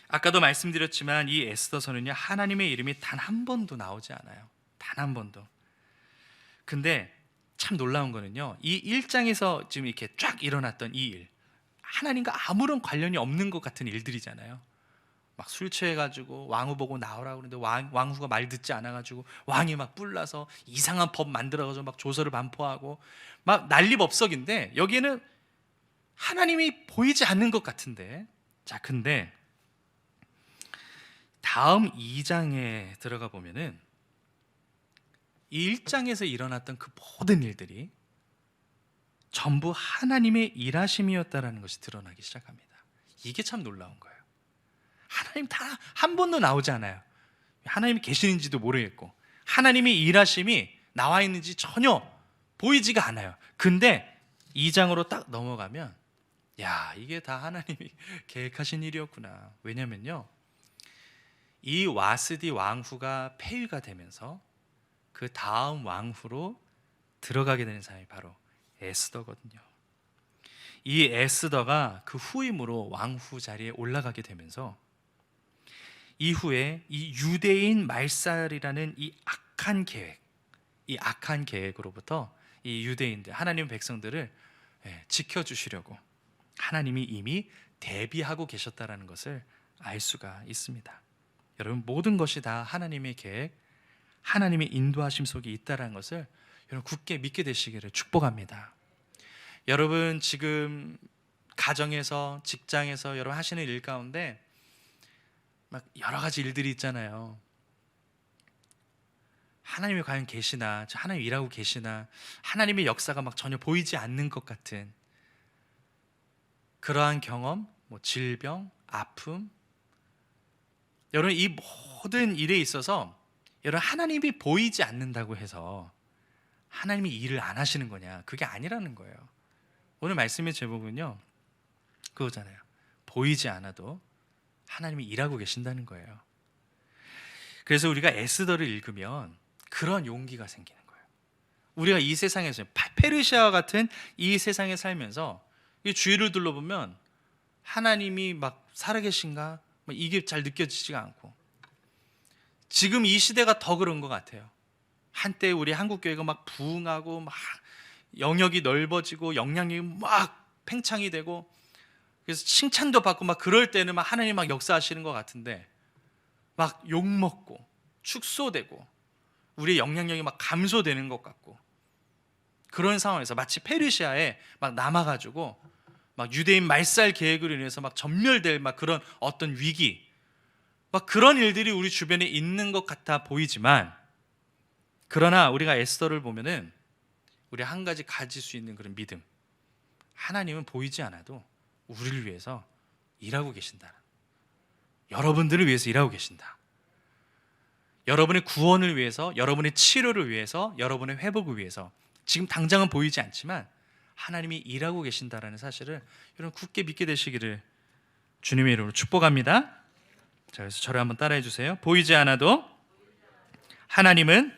아까도 말씀드렸지만 이 에스더서는요, 하나님의 이름이 단 한 번도 나오지 않아요. 단 한 번도. 근데 참 놀라운 거는요, 이 1장에서 지금 이렇게 쫙 일어났던 이 일, 하나님과 아무런 관련이 없는 것 같은 일들이잖아요. 막 술 취해가지고 왕후 보고 나오라고 그러는데 왕후가 말 듣지 않아가지고 왕이 막 뿔나서 이상한 법 만들어가지고 막 조서를 반포하고 막 난리법석인데, 여기에는 하나님이 보이지 않는 것 같은데, 자, 근데 다음 2장에 들어가 보면은 이 1장에서 일어났던 그 모든 일들이 전부 하나님의 일하심이었다라는 것이 드러나기 시작합니다. 이게 참 놀라운 거예요. 하나님 다 한 번도 나오지 않아요. 하나님이 계시는지도 모르겠고 하나님의 일하심이 나와 있는지 전혀 보이지가 않아요. 근데 2장으로 딱 넘어가면 야, 이게 다 하나님이 계획하신 일이었구나. 왜냐면요, 이 와스디 왕후가 폐위가 되면서 그 다음 왕후로 들어가게 되는 사람이 바로 에스더거든요. 이 에스더가 그 후임으로 왕후 자리에 올라가게 되면서 이후에 이 유대인 말살이라는 이 악한 계획으로부터 이 유대인들, 하나님 백성들을 지켜주시려고 하나님이 이미 대비하고 계셨다라는 것을 알 수가 있습니다. 여러분, 모든 것이 다 하나님의 계획, 하나님의 인도하심 속에 있다는 것을 여러분 굳게 믿게 되시기를 축복합니다. 여러분, 지금 가정에서, 직장에서 여러분 하시는 일 가운데 막 여러 가지 일들이 있잖아요. 하나님이 과연 계시나, 하나님 일하고 계시나, 하나님의 역사가 막 전혀 보이지 않는 것 같은 그러한 경험, 뭐 질병, 아픔, 여러분 이 모든 일에 있어서 여러분 하나님이 보이지 않는다고 해서 하나님이 일을 안 하시는 거냐? 그게 아니라는 거예요. 오늘 말씀의 제목은요, 그거잖아요. 보이지 않아도 하나님이 일하고 계신다는 거예요. 그래서 우리가 에스더를 읽으면 그런 용기가 생기는 거예요. 우리가 이 세상에서 페르시아와 같은 이 세상에 살면서 이 주위를 둘러보면 하나님이 막 살아계신가? 이게 잘 느껴지지가 않고, 지금 이 시대가 더 그런 것 같아요. 한때 우리 한국 교회가 막 부흥하고 막 영역이 넓어지고 영향력이 막 팽창이 되고 그래서 칭찬도 받고 막 그럴 때는 막 하나님 막 역사하시는 것 같은데 막 욕먹고 축소되고 우리의 영향력이 막 감소되는 것 같고, 그런 상황에서 마치 페르시아에 막 남아가지고 막 유대인 말살 계획으로 인해서 막 전멸될 막 그런 어떤 위기, 막 그런 일들이 우리 주변에 있는 것 같아 보이지만, 그러나 우리가 에스더를 보면은 우리 한 가지 가질 수 있는 그런 믿음, 하나님은 보이지 않아도 우리를 위해서 일하고 계신다. 여러분들을 위해서 일하고 계신다. 여러분의 구원을 위해서, 여러분의 치료를 위해서, 여러분의 회복을 위해서 지금 당장은 보이지 않지만 하나님이 일하고 계신다라는 사실을 여러분 굳게 믿게 되시기를 주님의 이름으로 축복합니다. 자, 그래서 저를 한번 따라해 주세요. 보이지 않아도 하나님은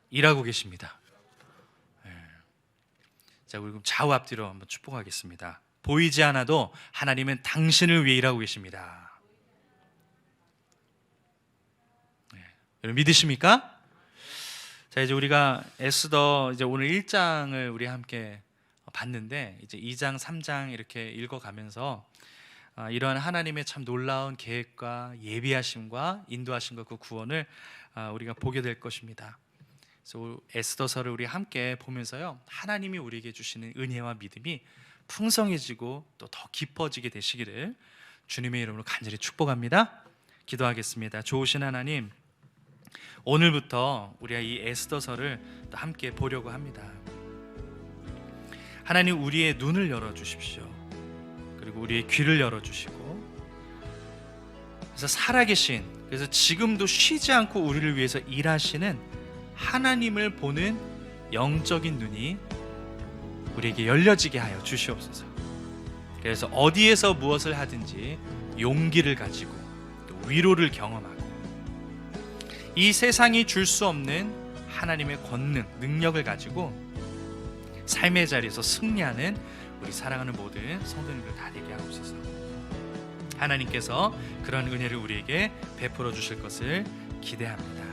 일하고 계십니다. 자, 그리고 좌우 앞뒤로 한번 축복하겠습니다. 보이지 않아도 하나님은 당신을 위해 일하고 계십니다. 여러분 믿으십니까? 자, 이제 우리가 에스더 이제 오늘 1장을 우리 함께 봤는데, 이제 2장, 3장 이렇게 읽어가면서 이러한 하나님의 참 놀라운 계획과 예비하심과 인도하심과 그 구원을 우리가 보게 될 것입니다. 그래서 에스더서를 우리 함께 보면서요, 하나님이 우리에게 주시는 은혜와 믿음이 풍성해지고 또 더 깊어지게 되시기를 주님의 이름으로 간절히 축복합니다. 기도하겠습니다. 좋으신 하나님, 오늘부터 우리가 이 에스더서를 또 함께 보려고 합니다. 하나님, 우리의 눈을 열어주십시오. 그리고 우리의 귀를 열어주시고 그래서 살아계신, 그래서 지금도 쉬지 않고 우리를 위해서 일하시는 하나님을 보는 영적인 눈이 우리에게 열려지게 하여 주시옵소서. 그래서 어디에서 무엇을 하든지 용기를 가지고 또 위로를 경험하고 이 세상이 줄 수 없는 하나님의 권능, 능력을 가지고 삶의 자리에서 승리하는 우리 사랑하는 모든 성도님들 다 되게 하옵소서. 하나님께서 그런 은혜를 우리에게 베풀어 주실 것을 기대합니다.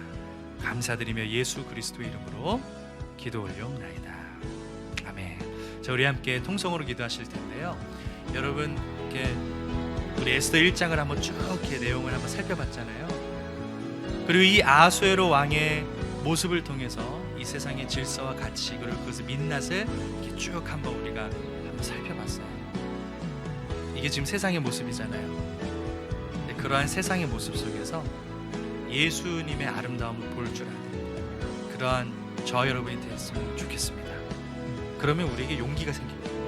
감사드리며 예수 그리스도의 이름으로 기도 올려옵나이다. 아멘. 자, 우리 함께 통성으로 기도하실 텐데요. 여러분, 이렇게 우리 에스더 1장을 한번 쭉 이렇게 내용을 한번 살펴봤잖아요. 그리고 이 아수에로 왕의 모습을 통해서 이 세상의 질서와 가치, 그리고 그것의 민낯을 이렇게 쭉 한번 우리가 한번 살펴봤어요. 이게 지금 세상의 모습이잖아요. 근데 그러한 세상의 모습 속에서 예수님의 아름다움을 볼 줄 아는 그러한 저 여러분이 되었으면 좋겠습니다. 그러면 우리에게 용기가 생기거든요.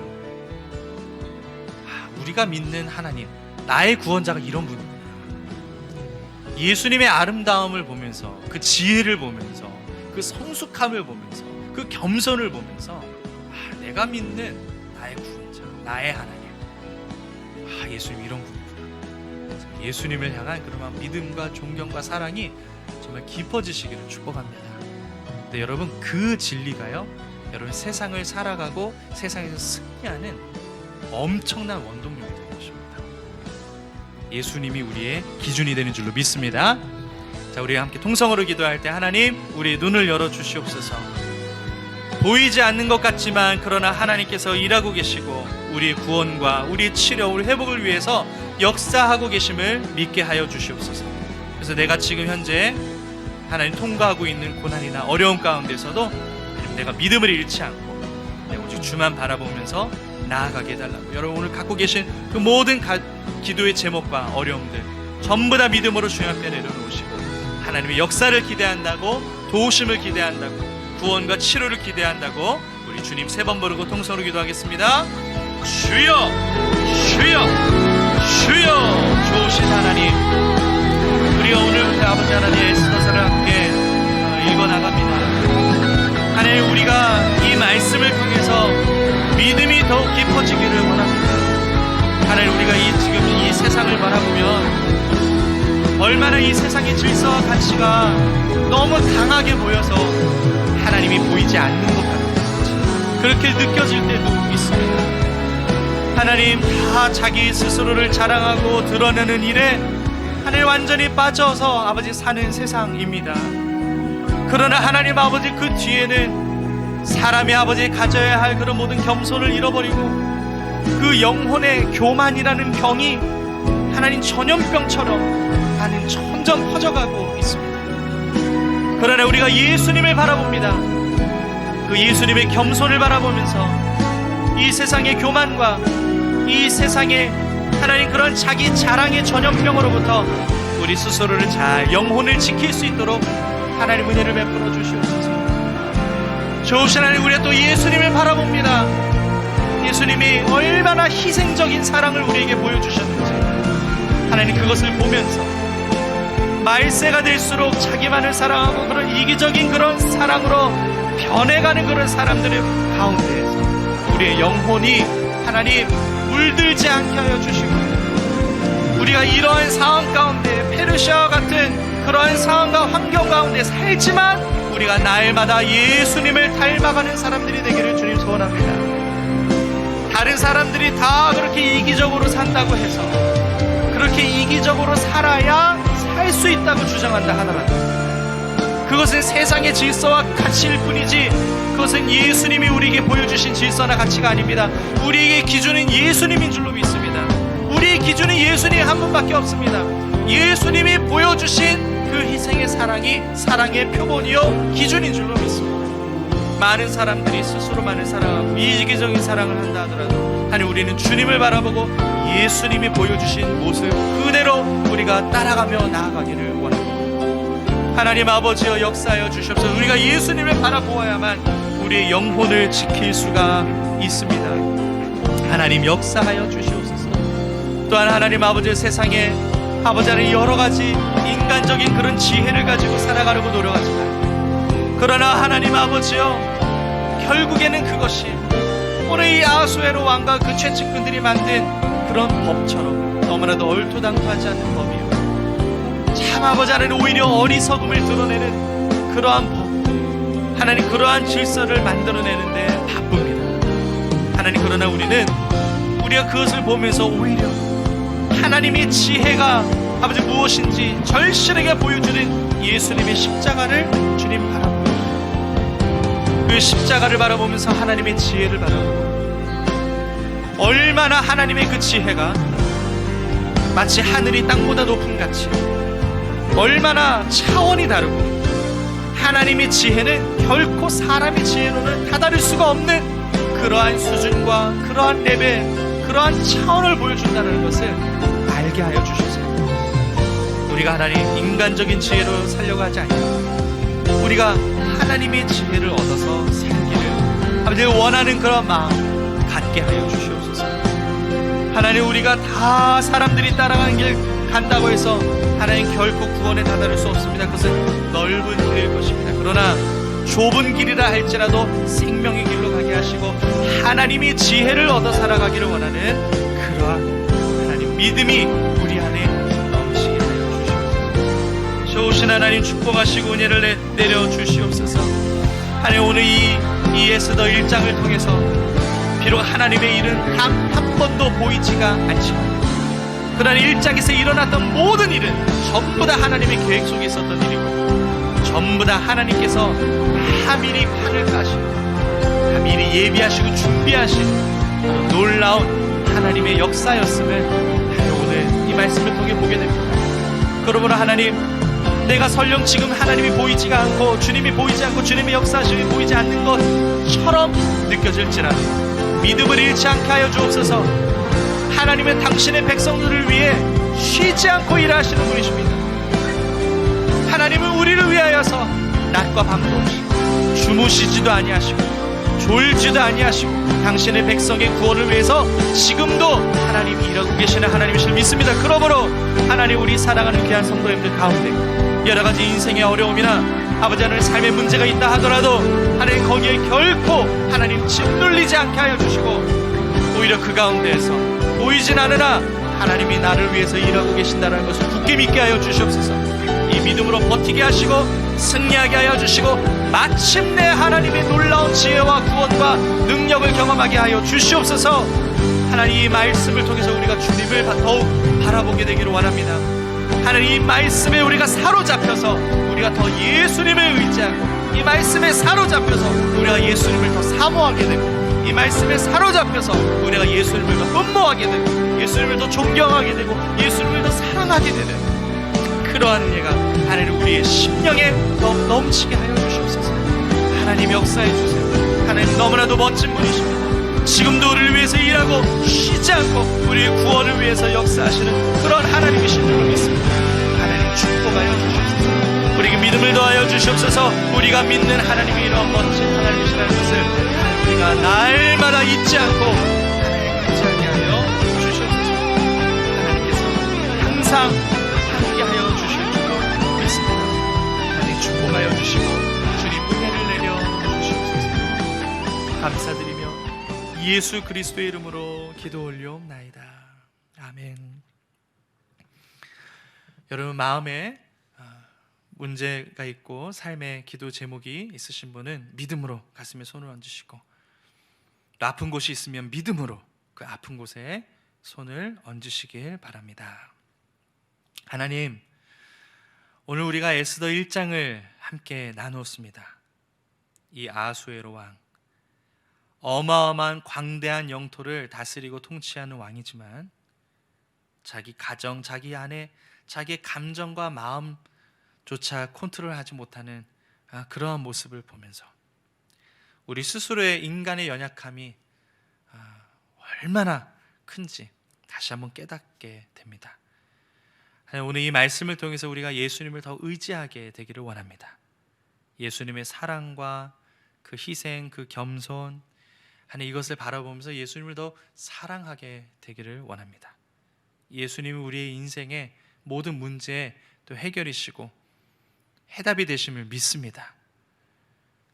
우리가 믿는 하나님, 나의 구원자가 이런 분이구나. 예수님의 아름다움을 보면서, 그 지혜를 보면서, 그 성숙함을 보면서, 그 겸손을 보면서 내가 믿는 나의 구원자, 나의 하나님, 예수님 이런 분이구나. 예수님을 향한 그런 믿음과 존경과 사랑이 정말 깊어지시기를 축복합니다. 근데 여러분, 그 진리가요, 여러분 세상을 살아가고 세상에서 승리하는 엄청난 원동력이 되는 것입니다. 예수님이 우리의 기준이 되는 줄로 믿습니다. 자, 우리 함께 통성으로 기도할 때 하나님, 우리의 눈을 열어 주시옵소서. 보이지 않는 것 같지만 그러나 하나님께서 일하고 계시고 우리의 구원과 우리의 치료, 우리 회복을 위해서 역사하고 계심을 믿게 하여 주시옵소서. 그래서 내가 지금 현재 하나님 통과하고 있는 고난이나 어려움 가운데서도 내가 믿음을 잃지 않고 내가 오직 주만 바라보면서 나아가게 해달라고. 여러분, 오늘 갖고 계신 그 모든 기도의 제목과 어려움들 전부 다 믿음으로 주님 앞에 내려놓으시고 하나님의 역사를 기대한다고, 도우심을 기대한다고, 구원과 치료를 기대한다고 우리 주님 3번 부르고 통성으로 기도하겠습니다. 주여, 주여, 주여. 좋으신 하나님, 우리가 오늘부터 아버지 하나님의 에스더서를 함께 읽어나갑니다. 하나님, 우리가 이 말씀을 통해서 믿음이 더욱 깊어지기를 원합니다. 하나님, 우리가 지금 이 세상을 바라보면 얼마나 이 세상의 질서와 가치가 너무 강하게 보여서 하나님이 보이지 않는 것 같아요. 그렇게 느껴질 때도 있습니다. 하나님, 다 자기 스스로를 자랑하고 드러내는 일에 하나님 완전히 빠져서 아버지 사는 세상입니다. 그러나 하나님 아버지, 그 뒤에는 사람이 아버지 가져야 할 그런 모든 겸손을 잃어버리고 그 영혼의 교만이라는 병이 하나님 전염병처럼 하나님 점점 퍼져가고 있습니다. 그러나 우리가 예수님을 바라봅니다. 그 예수님의 겸손을 바라보면서 이 세상의 교만과 이 세상의 하나님 그런 자기 자랑의 전염병으로부터 우리 스스로를 잘 영혼을 지킬 수 있도록 하나님 은혜를 베풀어 주시옵소서. 좋으신 하나님, 우리가 또 예수님을 바라봅니다. 예수님이 얼마나 희생적인 사랑을 우리에게 보여주셨는지 하나님, 그것을 보면서 말세가 될수록 자기만을 사랑하고 그런 이기적인 그런 사랑으로 변해가는 그런 사람들의 가운데에서 우리의 영혼이 하나님 물들지 않게 하여 주시고, 우리가 이러한 상황 가운데 페르시아와 같은 그러한 상황과 환경 가운데 살지만 우리가 날마다 예수님을 닮아가는 사람들이 되기를 주님 소원합니다. 다른 사람들이 다 그렇게 이기적으로 산다고 해서 그렇게 이기적으로 살아야 살 수 있다고 주장한다 하더라도 그것은 세상의 질서와 가치일 뿐이지 그것은 예수님이 우리에게 보여주신 질서나 가치가 아닙니다. 우리에게 기준은 예수님인 줄로 믿습니다. 우리의 기준은 예수님 한 분밖에 없습니다. 예수님이 보여주신 그 희생의 사랑이 사랑의 표본이요 기준인 줄로 믿습니다. 많은 사람들이 스스로만을 사랑하고 이기적인 사랑을 한다 하더라도 하나님, 우리는 주님을 바라보고 예수님이 보여주신 모습 그대로 우리가 따라가며 나아가기를 원합니다. 하나님 아버지여, 역사하여 주시옵소서. 우리가 예수님을 바라보아야만 우리의 영혼을 지킬 수가 있습니다. 하나님 역사하여 주시옵소서. 또한 하나님 아버지, 세상에 아버지 하나님 여러 가지 인간적인 그런 지혜를 가지고 살아가려고 노력하지만, 그러나 하나님 아버지여, 결국에는 그것이 오늘 이 아하수에로 왕과 그 최측근들이 만든 그런 법처럼 너무나도 얼토당토하지 않는 법이요, 참 아버지 하나님 오히려 어리석음을 드러내는 그러한 법, 하나님 그러한 질서를 만들어내는데 바쁩니다. 하나님, 그러나 우리가 그것을 보면서 오히려 하나님의 지혜가 아버지 무엇인지 절실하게 보여주는 예수님의 십자가를 주님 바라보고, 그 십자가를 바라보면서 하나님의 지혜를 바라보고, 얼마나 하나님의 그 지혜가 마치 하늘이 땅보다 높은 같이 얼마나 차원이 다르고, 하나님의 지혜는 결코 사람의 지혜로는 다다를 수가 없는 그러한 수준과 그러한 레벨, 그러한 차원을 보여준다는 것을 알게 하여 주셔서 우리가 하나님 인간적인 지혜로 살려고 하지 아니하고 우리가 하나님의 지혜를 얻어서 살기를 아버지 원하는 그런 마음 갖게 하여 주시옵소서. 하나님, 우리가 다 사람들이 따라가는 길 간다고 해서 하나님 결코 구원에 다다를 수 없습니다. 그것은 넓은 길일 것입니다. 그러나 좁은 길이라 할지라도 생명의 길로 가게 하시고 하나님의 지혜를 얻어 살아가기를 원하는 그러한 하나님 믿음이 우리 안에 넘치게 하여 주시옵소서. 좋으신 하나님 축복하시고 은혜를 내려 주시옵소서. 하나님, 오늘 이 에스더 1장을 통해서 비록 하나님의 일은 단 한 번도 보이지가 않지만, 그러나 1장에서 일어났던 모든 일은 전부 다 하나님의 계획 속에 있었던 일이고, 전부 다 하나님께서 다 미리 판을 까시고 다 미리 예비하시고 준비하신 놀라운 하나님의 역사였음을 오늘 이 말씀을 통해 보게 됩니다. 그러므로 하나님, 내가 설령 지금 하나님이 보이지가 않고 주님이 보이지 않고 주님의 역사하심이 보이지 않는 것처럼 느껴질지라도 믿음을 잃지 않게 하여 주옵소서. 하나님은 당신의 백성들을 위해 쉬지 않고 일하시는 분이십니다. 하나님은 우리를 위하여서 낮과 밤도 없이 주무시지도 아니하시고 졸지도 아니하시고 당신의 백성의 구원을 위해서 지금도 하나님이 일하고 계시는 하나님이실 믿습니다. 그러므로 하나님, 우리 사랑하는 귀한 성도님들 가운데 여러 가지 인생의 어려움이나 아버지 하나님 삶의 문제가 있다 하더라도 하나님 거기에 결코 하나님 짓눌리지 않게 하여 주시고, 오히려 그 가운데에서 보이진 않으나 하나님이 나를 위해서 일하고 계신다는 것을 굳게 믿게 하여 주시옵소서. 이 믿음으로 버티게 하시고 승리하게 하여 주시고 마침내 하나님의 놀라운 지혜와 구원과 능력을 경험하게 하여 주시옵소서. 하나님, 이 말씀을 통해서 우리가 주님을 더욱 바라보게 되기를 원합니다. 하나님, 이 말씀에 우리가 사로잡혀서 우리가 더 예수님을 의지하고, 이 말씀에 사로잡혀서 우리가 예수님을 더 사모하게 되고, 이 말씀에 사로잡혀서 우리가 예수님을 더 흠모하게 되고, 예수님을 더 존경하게 되고, 예수님을 더 사랑하게 되는 그러한 은혜가 하나님 우리의 심령에 더 넘치게 하여 주시옵소서. 하나님, 역사해 주세요. 하나님, 너무나도 멋진 분이십니다. 지금도 우리를 위해서 일하고 쉬지 않고 우리의 구원을 위해서 역사하시는 그런 하나님이신 줄 믿습니다. 하나님, 축복하여 주시옵소서. 우리에게 믿음을 더하여 주시옵소서. 우리가 믿는 하나님이 이런 멋진 하나님이시라는 것을 우리가 날마다 잊지 않고 하나님 의지하게 하여 주시옵소서. 하나님께서 항상 함께 하여 주실 줄 믿습니다. 하나님, 축복하여 주시고 주님 은혜를 내려 주시옵소서. 감사드리며 예수 그리스도의 이름으로 기도 올려옵나이다. 아멘. 여러분, 마음에 문제가 있고 삶의 기도 제목이 있으신 분은 믿음으로 가슴에 손을 얹으시고, 또 아픈 곳이 있으면 믿음으로 그 아픈 곳에 손을 얹으시길 바랍니다. 하나님, 오늘 우리가 에스더 1장을 함께 나누었습니다. 이 아하수에로 왕, 어마어마한 광대한 영토를 다스리고 통치하는 왕이지만 자기 가정, 자기 아내, 자기의 감정과 마음조차 컨트롤하지 못하는 그러한 모습을 보면서 우리 스스로의 인간의 연약함이 얼마나 큰지 다시 한번 깨닫게 됩니다. 오늘 이 말씀을 통해서 우리가 예수님을 더 의지하게 되기를 원합니다. 예수님의 사랑과 그 희생, 그 겸손, 하나님, 이것을 바라보면서 예수님을 더 사랑하게 되기를 원합니다. 예수님이 우리의 인생의 모든 문제의 또 해결이시고 해답이 되심을 믿습니다.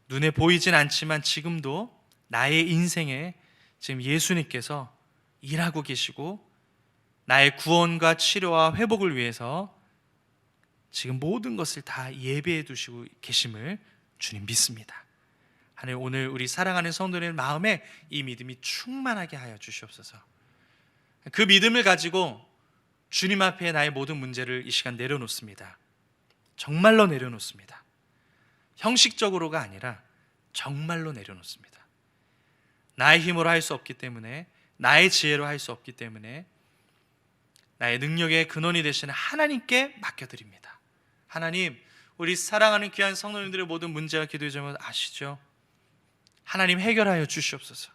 눈에 보이진 않지만 지금도 나의 인생에 지금 예수님께서 일하고 계시고 나의 구원과 치료와 회복을 위해서 지금 모든 것을 다 예배해 두시고 계심을 주님 믿습니다. 하나님, 오늘 우리 사랑하는 성도님의 마음에 이 믿음이 충만하게 하여 주시옵소서. 그 믿음을 가지고 주님 앞에 나의 모든 문제를 이 시간 내려놓습니다. 정말로 내려놓습니다. 형식적으로가 아니라 정말로 내려놓습니다. 나의 힘으로 할 수 없기 때문에, 나의 지혜로 할 수 없기 때문에 나의 능력의 근원이 되시는 하나님께 맡겨드립니다. 하나님, 우리 사랑하는 귀한 성도님들의 모든 문제와 기도의 점을 아시죠? 하나님, 해결하여 주시옵소서.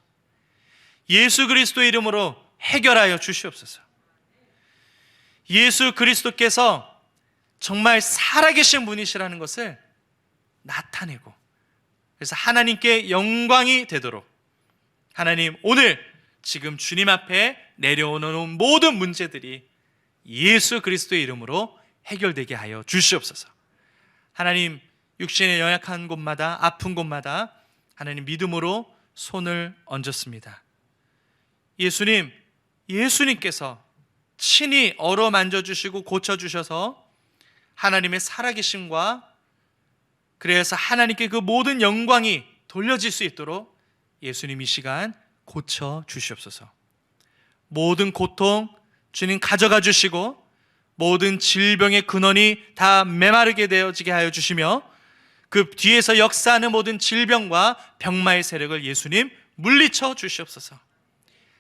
예수 그리스도의 이름으로 해결하여 주시옵소서. 예수 그리스도께서 정말 살아계신 분이시라는 것을 나타내고, 그래서 하나님께 영광이 되도록 하나님, 오늘 지금 주님 앞에 내려오는 모든 문제들이 예수 그리스도의 이름으로 해결되게 하여 주시옵소서. 하나님, 육신의 연약한 곳마다, 아픈 곳마다 하나님 믿음으로 손을 얹었습니다. 예수님께서 친히 어루만져주시고 고쳐주셔서 하나님의 살아계심과, 그래서 하나님께 그 모든 영광이 돌려질 수 있도록 예수님 이 시간 고쳐주시옵소서. 모든 고통 주님 가져가 주시고, 모든 질병의 근원이 다 메마르게 되어지게 하여 주시며, 그 뒤에서 역사하는 모든 질병과 병마의 세력을 예수님 물리쳐 주시옵소서.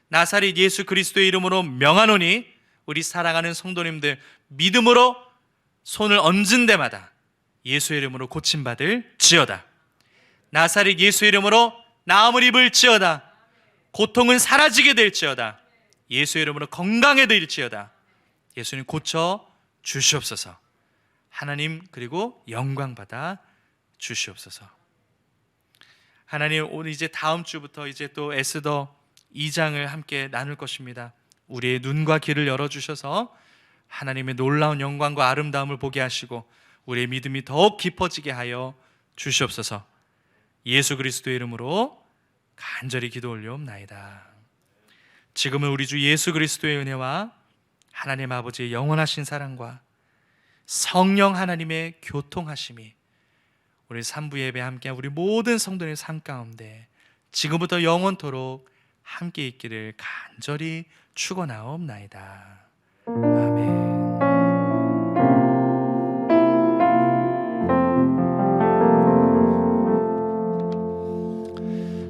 나사렛 예수 그리스도의 이름으로 명하노니 우리 사랑하는 성도님들 믿음으로 손을 얹은 데마다 예수의 이름으로 고침받을 지어다. 나사렛 예수의 이름으로 나음을 입을 지어다. 고통은 사라지게 될 지어다. 예수의 이름으로 건강해질 지어다. 예수님 고쳐 주시옵소서. 하나님, 그리고 영광 받아 주시옵소서. 하나님, 오늘 이제 다음 주부터 이제 또 에스더 2장을 함께 나눌 것입니다. 우리의 눈과 귀를 열어주셔서 하나님의 놀라운 영광과 아름다움을 보게 하시고 우리의 믿음이 더욱 깊어지게 하여 주시옵소서. 예수 그리스도의 이름으로 간절히 기도 올려옵나이다. 지금은 우리 주 예수 그리스도의 은혜와 하나님 아버지의 영원하신 사랑과 성령 하나님의 교통하심이 우리 3부 예배 함께한 우리 모든 성도의 삶 가운데 지금부터 영원토록 함께 있기를 간절히 축원하옵나이다. 아멘.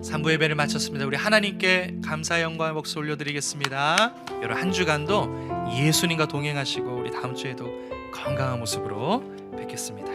3부 예배를 마쳤습니다. 우리 하나님께 감사 영광의 목소 올려드리겠습니다. 여러분, 한 주간도 예수님과 동행하시고 우리 다음 주에도 건강한 모습으로 뵙겠습니다.